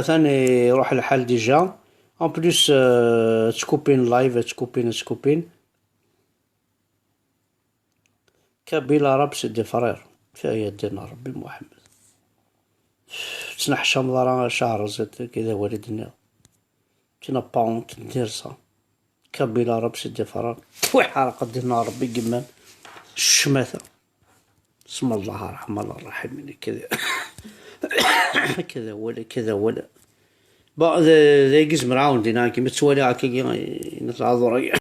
ثاني روح الحال ديجا اون بليس تكوبين لايف تكوبين كابيلا راب سيدي فرير فيا دينا ربي محمد تنحشم ضرا شهر زاد كذا والدنا كنا باونت نديرسا كابيلا راب سيدي فرير توي حرقة دينا ربي قمان الشماثة بسم الله الرحمن الرحيم كذا كذا ولا بعض ذي قزم راوند هناك متسولي هكا نتعذر